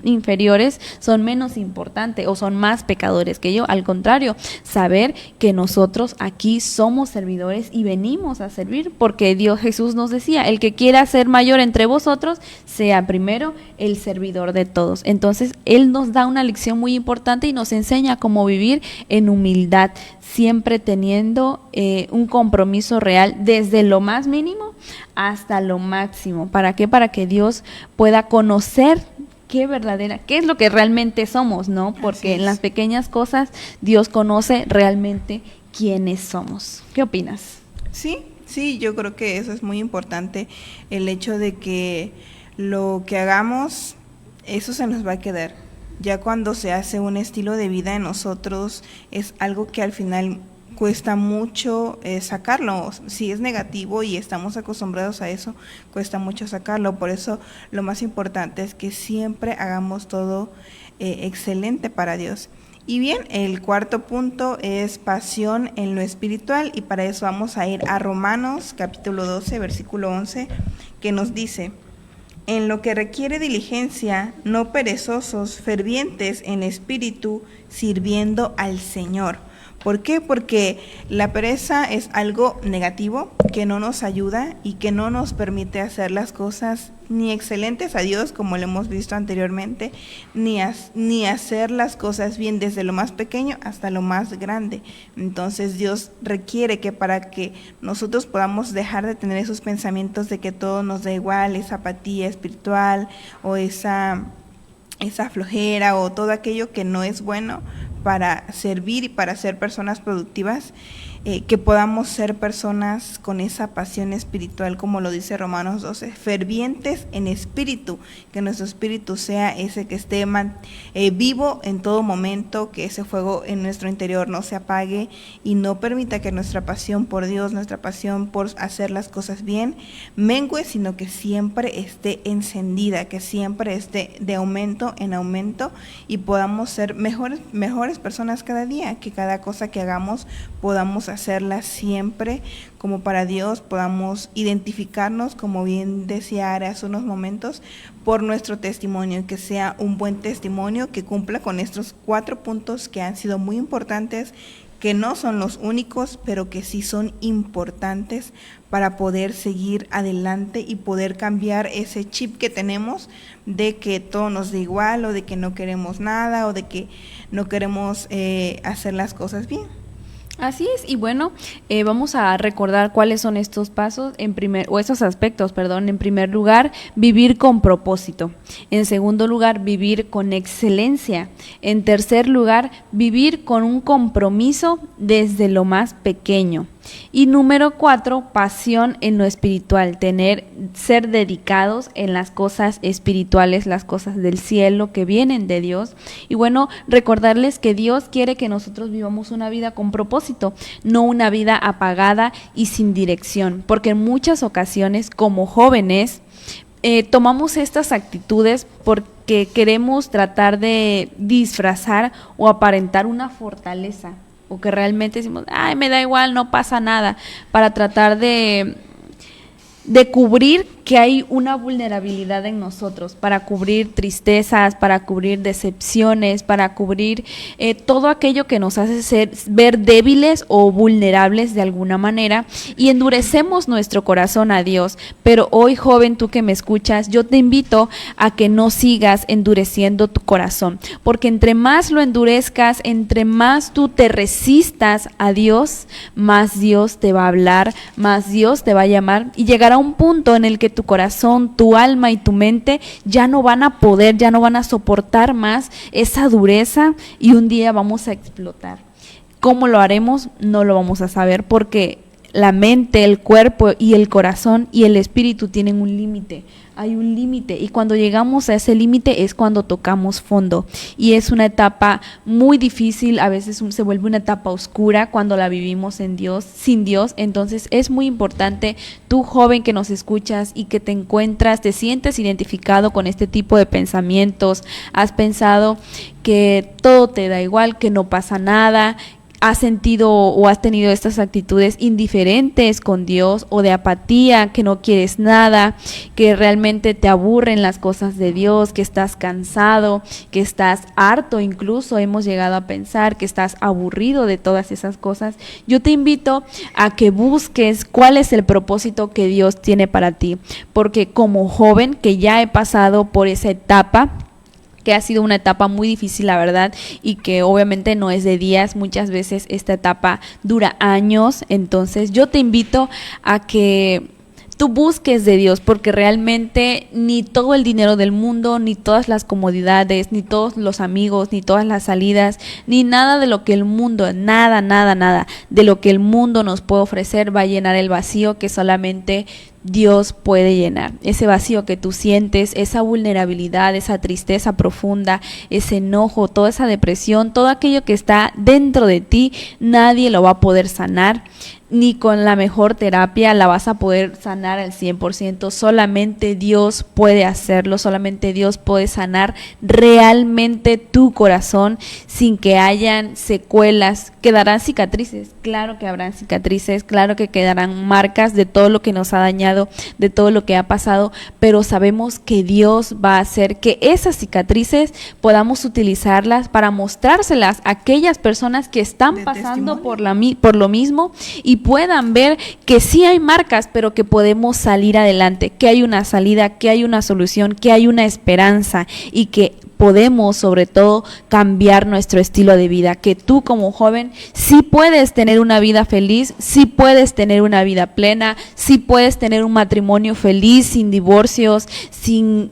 inferiores son menos importantes o son más pecadores que yo. Al contrario, saber que nosotros aquí somos servidores y venimos a servir, porque Jesús nos decía, el que quiera ser mayor entre vosotros, sea primero el servidor de todos. Entonces, Él nos da una lección muy importante y nos enseña cómo vivir en humildad, siempre teniendo un compromiso real desde lo más mínimo hasta lo máximo. ¿Para qué? Para que Dios pueda conocer qué es lo que realmente somos, ¿no? Porque en las pequeñas cosas Dios conoce realmente quiénes somos. ¿Qué opinas? Sí, yo creo que eso es muy importante, el hecho de que lo que hagamos, eso se nos va a quedar. Ya cuando se hace un estilo de vida en nosotros, es algo que al final cuesta mucho sacarlo. Si es negativo y estamos acostumbrados a eso, cuesta mucho sacarlo. Por eso lo más importante es que siempre hagamos todo excelente para Dios. Y bien, el cuarto punto es pasión en lo espiritual, y para eso vamos a ir a Romanos capítulo 12, versículo 11, que nos dice: en lo que requiere diligencia, no perezosos, fervientes en espíritu, sirviendo al Señor. ¿Por qué? Porque la pereza es algo negativo que no nos ayuda y que no nos permite hacer las cosas ni excelentes a Dios, como lo hemos visto anteriormente, ni hacer las cosas bien desde lo más pequeño hasta lo más grande. Entonces Dios requiere que para que nosotros podamos dejar de tener esos pensamientos de que todo nos da igual, esa apatía espiritual o esa flojera o todo aquello que no es bueno para servir y para ser personas productivas, que podamos ser personas con esa pasión espiritual, como lo dice Romanos 12, fervientes en espíritu, que nuestro espíritu sea ese que esté vivo en todo momento, que ese fuego en nuestro interior no se apague y no permita que nuestra pasión por Dios, nuestra pasión por hacer las cosas bien, mengue, sino que siempre esté encendida, que siempre esté de aumento en aumento, y podamos ser mejores personas cada día, que cada cosa que hagamos podamos hacerla siempre como para Dios, podamos identificarnos, como bien decía Ara hace unos momentos, por nuestro testimonio, que sea un buen testimonio que cumpla con estos 4 puntos que han sido muy importantes, que no son los únicos, pero que sí son importantes para poder seguir adelante y poder cambiar ese chip que tenemos de que todo nos da igual, o de que no queremos nada, o de que no queremos hacer las cosas bien. Así es, y bueno, vamos a recordar cuáles son estos pasos, estos aspectos, perdón. En primer lugar, vivir con propósito. En segundo lugar, vivir con excelencia. En tercer lugar, vivir con un compromiso desde lo más pequeño. Y número 4, pasión en lo espiritual, ser dedicados en las cosas espirituales, las cosas del cielo que vienen de Dios. Y bueno, recordarles que Dios quiere que nosotros vivamos una vida con propósito, no una vida apagada y sin dirección, porque en muchas ocasiones como jóvenes tomamos estas actitudes porque queremos tratar de disfrazar o aparentar una fortaleza, o que realmente decimos, ay, me da igual, no pasa nada, para tratar de cubrir que hay una vulnerabilidad en nosotros, para cubrir tristezas, para cubrir decepciones, para cubrir todo aquello que nos hace ver débiles o vulnerables de alguna manera, y endurecemos nuestro corazón a Dios. Pero hoy, joven, tú que me escuchas, yo te invito a que no sigas endureciendo tu corazón, porque entre más lo endurezcas, entre más tú te resistas a Dios, más Dios te va a hablar, más Dios te va a llamar, y llegará un punto en el que tu corazón, tu alma y tu mente ya no van a poder, ya no van a soportar más esa dureza, y un día vamos a explotar. ¿Cómo lo haremos? No lo vamos a saber, porque la mente, el cuerpo y el corazón y el espíritu tienen un límite. Hay un límite, y cuando llegamos a ese límite es cuando tocamos fondo, y es una etapa muy difícil, a veces se vuelve una etapa oscura cuando la vivimos sin Dios. Entonces es muy importante, tú joven que nos escuchas y que te sientes identificado con este tipo de pensamientos, has pensado que todo te da igual, que no pasa nada, has sentido o has tenido estas actitudes indiferentes con Dios, o de apatía, que no quieres nada, que realmente te aburren las cosas de Dios, que estás cansado, que estás harto, incluso hemos llegado a pensar que estás aburrido de todas esas cosas, yo te invito a que busques cuál es el propósito que Dios tiene para ti, porque como joven que ya he pasado por esa etapa, que ha sido una etapa muy difícil, la verdad, y que obviamente no es de días, muchas veces esta etapa dura años. Entonces yo te invito a que tú busques de Dios, porque realmente ni todo el dinero del mundo, ni todas las comodidades, ni todos los amigos, ni todas las salidas, ni nada de lo que el mundo, nada de lo que el mundo nos puede ofrecer va a llenar el vacío que solamente Dios puede llenar. Ese vacío que tú sientes, esa vulnerabilidad, esa tristeza profunda, ese enojo, toda esa depresión, todo aquello que está dentro de ti, nadie lo va a poder sanar, ni con la mejor terapia la vas a poder sanar al 100%, solamente Dios puede hacerlo, solamente Dios puede sanar realmente tu corazón sin que hayan secuelas. ¿Quedarán cicatrices? Claro que habrán cicatrices, claro que quedarán marcas de todo lo que nos ha dañado, de todo lo que ha pasado, pero sabemos que Dios va a hacer que esas cicatrices podamos utilizarlas para mostrárselas a aquellas personas que están pasando por lo mismo, y puedan ver que sí hay marcas, pero que podemos salir adelante, que hay una salida, que hay una solución, que hay una esperanza, y que podemos sobre todo cambiar nuestro estilo de vida, que tú como joven sí puedes tener una vida feliz, sí puedes tener una vida plena, sí puedes tener un matrimonio feliz, sin divorcios, sin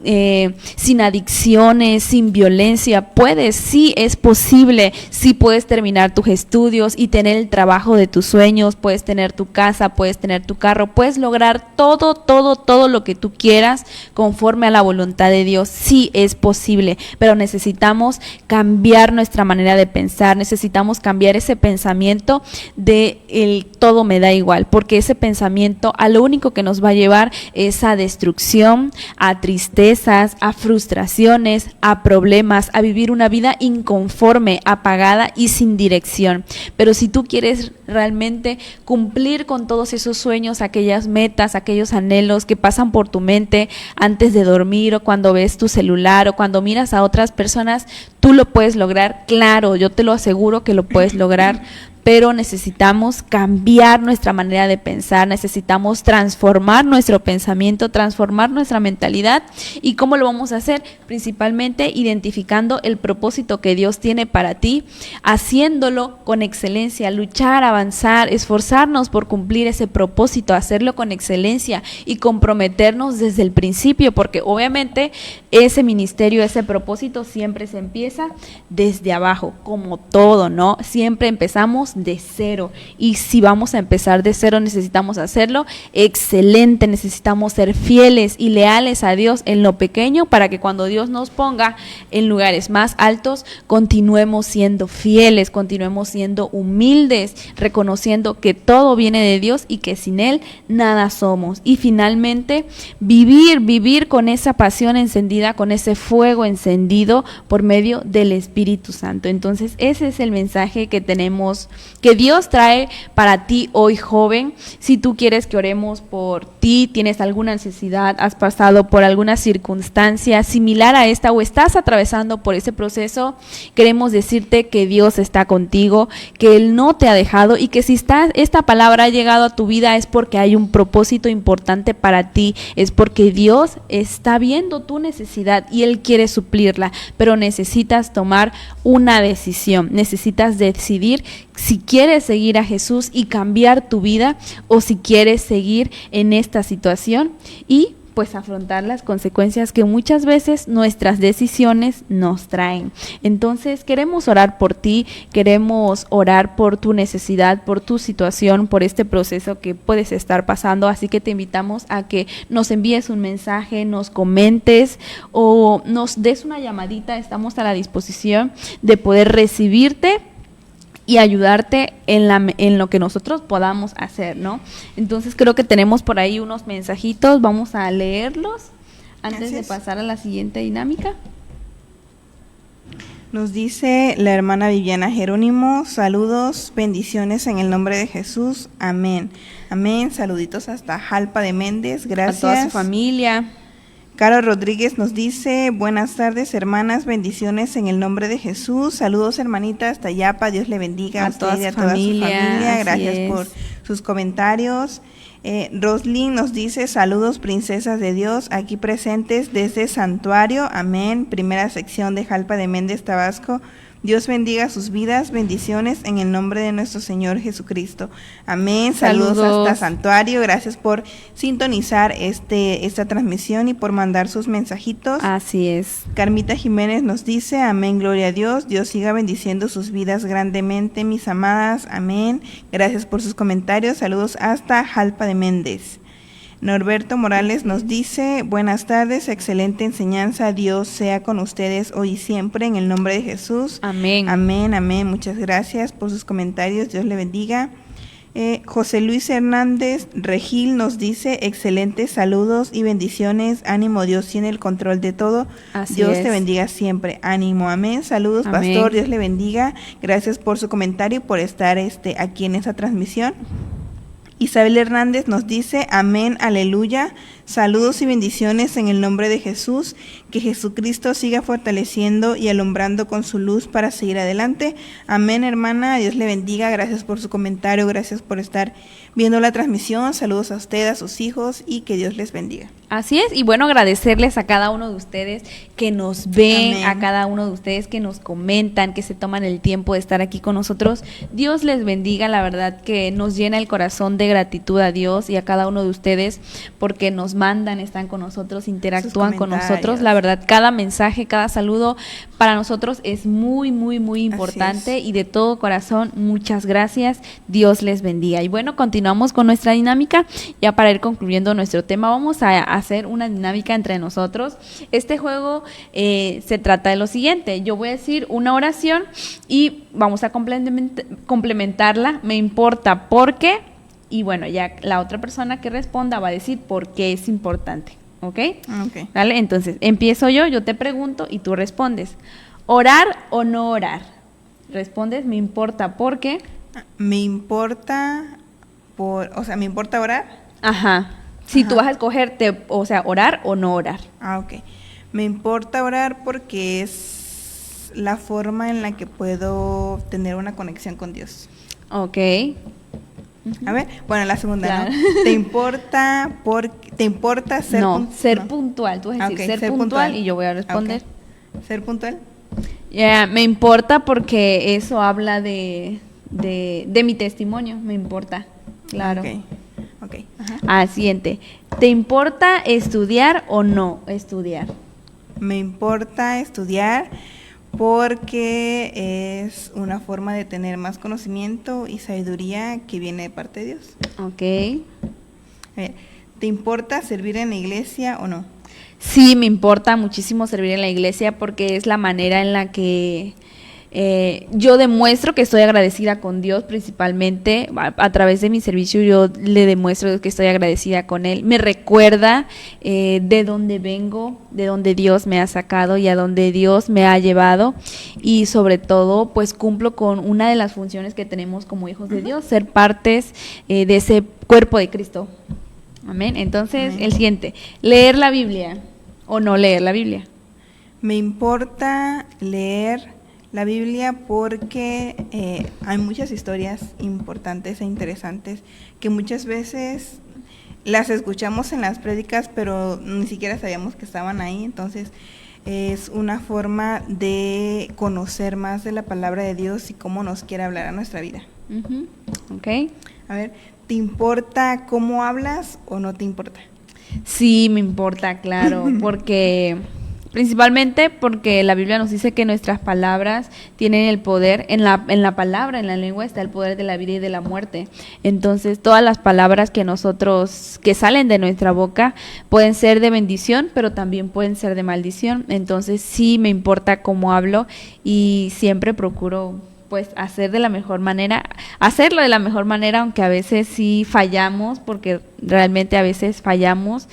adicciones, sin violencia. Puedes, sí es posible, sí puedes terminar tus estudios y tener el trabajo de tus sueños, puedes tener tu casa, puedes tener tu carro, puedes lograr todo lo que tú quieras conforme a la voluntad de Dios. Sí es posible, pero necesitamos cambiar nuestra manera de pensar, necesitamos cambiar ese pensamiento de el todo me da igual, porque ese pensamiento a lo único que nos va a llevar es a destrucción, a tristezas, a frustraciones, a problemas, a vivir una vida inconforme, apagada y sin dirección. Pero si tú quieres realmente cumplir con todos esos sueños, aquellas metas, aquellos anhelos que pasan por tu mente antes de dormir, o cuando ves tu celular, o cuando miras a otras personas, tú lo puedes lograr. Claro, yo te lo aseguro que lo puedes lograr, pero necesitamos cambiar nuestra manera de pensar, necesitamos transformar nuestro pensamiento, transformar nuestra mentalidad. ¿Y cómo lo vamos a hacer? Principalmente identificando el propósito que Dios tiene para ti, haciéndolo con excelencia, luchar, avanzar, esforzarnos por cumplir ese propósito, hacerlo con excelencia y comprometernos desde el principio, porque obviamente ese ministerio, ese propósito siempre se empieza desde abajo, como todo, ¿no? Siempre empezamos de cero, y si vamos a empezar de cero necesitamos hacerlo excelente, necesitamos ser fieles y leales a Dios en lo pequeño para que cuando Dios nos ponga en lugares más altos continuemos siendo fieles, continuemos siendo humildes, reconociendo que todo viene de Dios y que sin Él nada somos. Y finalmente vivir con esa pasión encendida, con ese fuego encendido por medio del Espíritu Santo. Entonces ese es el mensaje que tenemos, que Dios trae para ti hoy, joven. Si tú quieres que oremos por ti, tienes alguna necesidad, has pasado por alguna circunstancia similar a esta o estás atravesando por ese proceso, queremos decirte que Dios está contigo, que Él no te ha dejado y que si esta palabra ha llegado a tu vida es porque hay un propósito importante para ti, es porque Dios está viendo tu necesidad y Él quiere suplirla, pero necesitas tomar una decisión, necesitas decidir si quieres seguir a Jesús y cambiar tu vida o si quieres seguir en esta situación y pues afrontar las consecuencias que muchas veces nuestras decisiones nos traen. Entonces queremos orar por ti, queremos orar por tu necesidad, por tu situación, por este proceso que puedes estar pasando, así que te invitamos a que nos envíes un mensaje, nos comentes o nos des una llamadita, estamos a la disposición de poder recibirte y ayudarte en lo que nosotros podamos hacer, ¿no? Entonces creo que tenemos por ahí unos mensajitos, vamos a leerlos antes de pasar a la siguiente dinámica. Nos dice la hermana Viviana Jerónimo: saludos, bendiciones en el nombre de Jesús, amén. Amén, saluditos hasta Jalpa de Méndez, gracias. A toda su familia. Caro Rodríguez nos dice: buenas tardes, hermanas, bendiciones en el nombre de Jesús. Saludos, hermanita, hasta Yapa, Dios le bendiga a usted y a toda su familia. Gracias por sus comentarios. Roslyn nos dice: saludos, princesas de Dios, aquí presentes desde Santuario, amén, primera sección de Jalpa de Méndez, Tabasco. Dios bendiga sus vidas, bendiciones en el nombre de nuestro Señor Jesucristo. Amén. Saludos hasta Santuario. Gracias por sintonizar esta transmisión y por mandar sus mensajitos. Así es. Carmita Jiménez nos dice: amén, gloria a Dios. Dios siga bendiciendo sus vidas grandemente, mis amadas. Amén. Gracias por sus comentarios. Saludos hasta Jalpa de Méndez. Norberto Morales nos dice: buenas tardes, excelente enseñanza, Dios sea con ustedes hoy y siempre, en el nombre de Jesús. Amén. Amén, amén, muchas gracias por sus comentarios, Dios le bendiga. José Luis Hernández Regil nos dice: excelentes saludos y bendiciones, ánimo, Dios tiene el control de todo. Así Dios es. te bendiga siempre, ánimo, amén. Saludos, amén. Pastor, Dios le bendiga, gracias por su comentario y por estar aquí en esta transmisión. Isabel Hernández nos dice: amén, aleluya, saludos y bendiciones en el nombre de Jesús, que Jesucristo siga fortaleciendo y alumbrando con su luz para seguir adelante. Amén, hermana, Dios le bendiga, gracias por su comentario, gracias por estar viendo la transmisión, saludos a usted, a sus hijos y que Dios les bendiga. Así es, y bueno, agradecerles a cada uno de ustedes que nos ven, amén, a cada uno de ustedes que nos comentan, que se toman el tiempo de estar aquí con nosotros. Dios les bendiga, la verdad que nos llena el corazón de gratitud a Dios y a cada uno de ustedes porque nos mandan, están con nosotros, interactúan con nosotros. La verdad, cada mensaje, cada saludo para nosotros es muy, muy, muy importante y de todo corazón, muchas gracias. Dios les bendiga. Y bueno, continuamos con nuestra dinámica. Ya para ir concluyendo nuestro tema, vamos a hacer una dinámica entre nosotros. Este juego se trata de lo siguiente: yo voy a decir una oración y vamos a complementarla, me importa por qué, y bueno, ya la otra persona que responda va a decir por qué es importante, ¿ok? Ok. ¿Vale? Entonces, empiezo yo te pregunto y tú respondes: ¿orar o no orar? Respondes: me importa por qué. Me importa me importa orar. Ajá. Si tú vas a escoger, orar o no orar. Ok. Me importa orar porque es la forma en la que puedo tener una conexión con Dios. Ok. A ver, bueno, la segunda, Claro. ¿no? ¿Te importa ser No, ser no. puntual. Tú vas a decir Ok, ser puntual y yo voy a responder. Ok. ¿Ser puntual? Me importa porque eso habla de mi testimonio, me importa, claro. Ok. Ajá. Siguiente. ¿Te importa estudiar o no estudiar? Me importa estudiar porque es una forma de tener más conocimiento y sabiduría que viene de parte de Dios. Ok. A ver, ¿te importa servir en la iglesia o no? Sí, me importa muchísimo servir en la iglesia porque es la manera en la que yo demuestro que estoy agradecida con Dios, principalmente a través de mi servicio. Yo le demuestro que estoy agradecida con Él. Me recuerda de dónde vengo, de dónde Dios me ha sacado y a dónde Dios me ha llevado, y sobre todo pues cumplo con una de las funciones que tenemos como hijos de Dios, ser partes de ese cuerpo de Cristo. Amén. Entonces, Amén. el siguiente, leer la Biblia o no leer la Biblia. Me importa leer la Biblia porque hay muchas historias importantes e interesantes que muchas veces las escuchamos en las prédicas, pero ni siquiera sabíamos que estaban ahí. Entonces es una forma de conocer más de la palabra de Dios y cómo nos quiere hablar a nuestra vida. Ok. A ver, ¿te importa cómo hablas o no te importa? Sí, me importa, claro, porque principalmente porque la Biblia nos dice que nuestras palabras tienen el poder, en la palabra, en la lengua está el poder de la vida y de la muerte. Entonces, todas las palabras que salen de nuestra boca pueden ser de bendición, pero también pueden ser de maldición. Entonces, sí me importa cómo hablo y siempre procuro pues hacerlo de la mejor manera, aunque a veces sí fallamos, porque realmente a veces fallamos,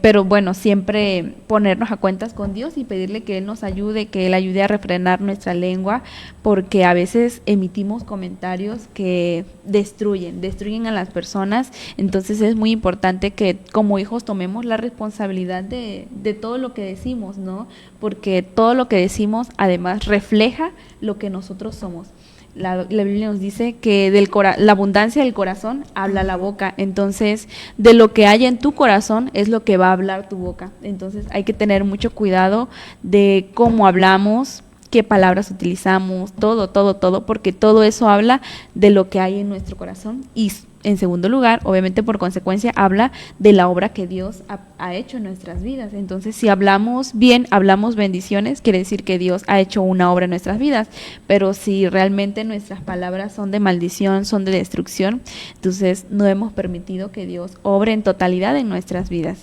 pero bueno, siempre ponernos a cuentas con Dios y pedirle que Él nos ayude, que Él ayude a refrenar nuestra lengua, porque a veces emitimos comentarios que destruyen a las personas. Entonces es muy importante que como hijos tomemos la responsabilidad de todo lo que decimos, ¿no? Porque todo lo que decimos además refleja lo que nosotros somos. La Biblia nos dice que la abundancia del corazón habla la boca. Entonces, de lo que hay en tu corazón es lo que va a hablar tu boca. Entonces, hay que tener mucho cuidado de cómo hablamos, qué palabras utilizamos, todo, porque todo eso habla de lo que hay en nuestro corazón. Y en segundo lugar, obviamente por consecuencia, habla de la obra que Dios ha hecho en nuestras vidas. Entonces, si hablamos bien, hablamos bendiciones, quiere decir que Dios ha hecho una obra en nuestras vidas. Pero si realmente nuestras palabras son de maldición, son de destrucción, entonces no hemos permitido que Dios obre en totalidad en nuestras vidas.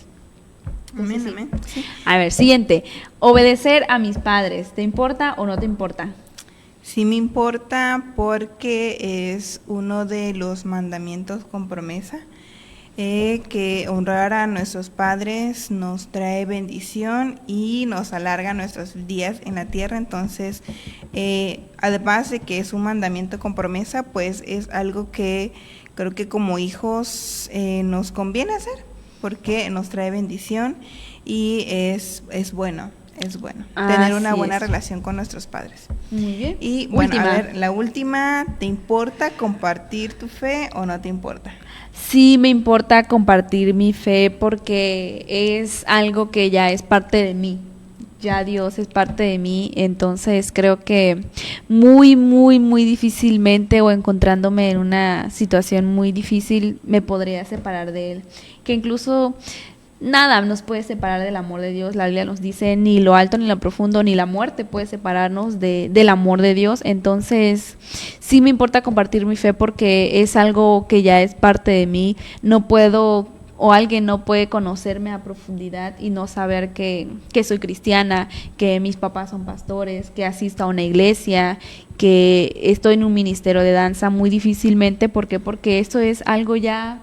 Amén, Sí. amén. Sí. A ver, siguiente. Obedecer a mis padres, ¿te importa o no te importa? Sí me importa porque es uno de los mandamientos con promesa, que honrar a nuestros padres nos trae bendición y nos alarga nuestros días en la tierra. Entonces, además de que es un mandamiento con promesa, pues es algo que creo que como hijos nos conviene hacer, porque nos trae bendición y es bueno. Es bueno tener una buena relación con nuestros padres. Muy bien. Y bueno, a ver, la última, ¿te importa compartir tu fe o no te importa? Sí me importa compartir mi fe porque es algo que ya es parte de mí. Ya Dios es parte de mí, entonces creo que muy difícilmente, o encontrándome en una situación muy difícil, me podría separar de Él. Que incluso nada nos puede separar del amor de Dios. La Biblia nos dice, ni lo alto, ni lo profundo, ni la muerte puede separarnos del amor de Dios. Entonces, sí me importa compartir mi fe porque es algo que ya es parte de mí. No puedo, o alguien no puede conocerme a profundidad y no saber que soy cristiana, que mis papás son pastores, que asisto a una iglesia, que estoy en un ministerio de danza. Muy difícilmente. ¿Por qué? Porque esto es algo ya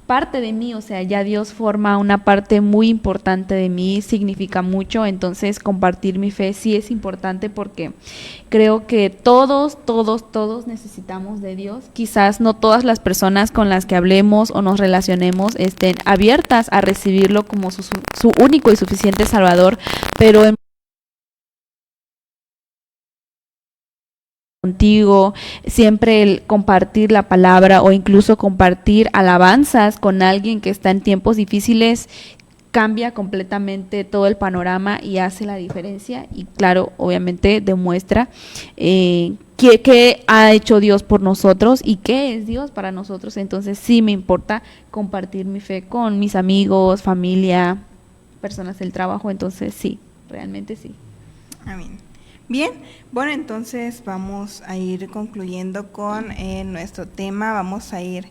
parte de mí, o sea, ya Dios forma una parte muy importante de mí, significa mucho. Entonces compartir mi fe sí es importante porque creo que todos necesitamos de Dios. Quizás no todas las personas con las que hablemos o nos relacionemos estén abiertas a recibirlo como su único y suficiente Salvador, pero en contigo, siempre el compartir la palabra o incluso compartir alabanzas con alguien que está en tiempos difíciles cambia completamente todo el panorama y hace la diferencia y claro, obviamente demuestra qué ha hecho Dios por nosotros y qué es Dios para nosotros. Entonces sí me importa compartir mi fe con mis amigos, familia, personas del trabajo, entonces sí, realmente sí. Amén. Bien, bueno, entonces vamos a ir concluyendo con nuestro tema, vamos a ir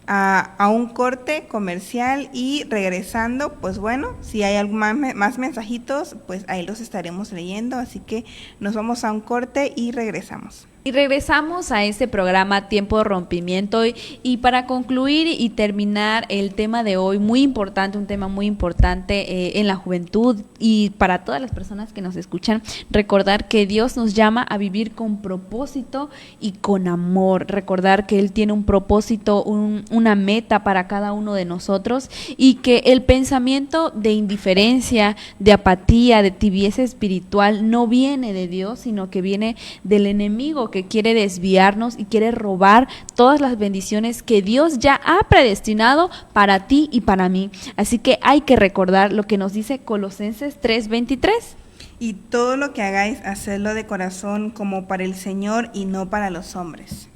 a un corte comercial y regresando, pues bueno, si hay más mensajitos, pues ahí los estaremos leyendo, así que nos vamos a un corte y regresamos. Y regresamos a este programa Tiempo de Rompimiento y para concluir y terminar el tema de hoy, muy importante, un tema muy importante en la juventud y para todas las personas que nos escuchan, recordar que Dios nos llama a vivir con propósito y con amor, recordar que Él tiene un propósito, una meta para cada uno de nosotros y que el pensamiento de indiferencia, de apatía, de tibieza espiritual no viene de Dios, sino que viene del enemigo que quiere desviarnos y quiere robar todas las bendiciones que Dios ya ha predestinado para ti y para mí. Así que hay que recordar lo que nos dice Colosenses 3:23. Y todo lo que hagáis, hacedlo de corazón como para el Señor y no para los hombres.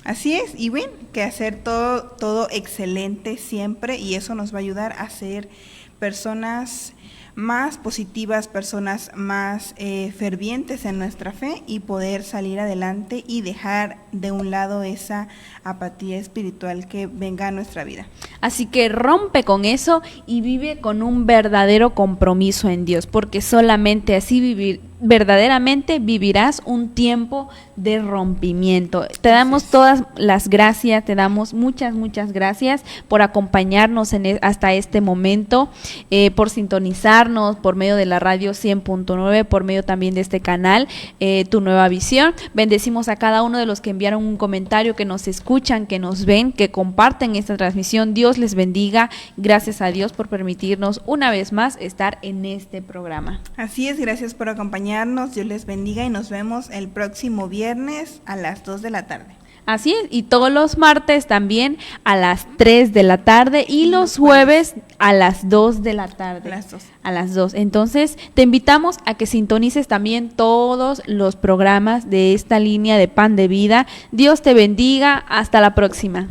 Así es, y bien, que hacer todo excelente siempre y eso nos va a ayudar a ser personas más positivas, personas más fervientes en nuestra fe y poder salir adelante y dejar de un lado esa apatía espiritual que venga a nuestra vida. Así que rompe con eso y vive con un verdadero compromiso en Dios, porque solamente así verdaderamente vivirás un tiempo de rompimiento. Te damos todas las gracias, te damos muchas gracias por acompañarnos hasta este momento, por sintonizarnos por medio de la radio 100.9, por medio también de este canal, Tu Nueva Visión. Bendecimos a cada uno de los que enviaron un comentario, que nos escuchan, que nos ven, que comparten esta transmisión. Dios les bendiga. Gracias a Dios por permitirnos una vez más estar en este programa. Así es, gracias por acompañarnos. Dios les bendiga y nos vemos el próximo viernes a las 2 de la tarde. Así es, y todos los martes también a las 3 de la tarde y los jueves a las 2 de la tarde. A las 2. Entonces, te invitamos a que sintonices también todos los programas de esta línea de Pan de Vida. Dios te bendiga. Hasta la próxima.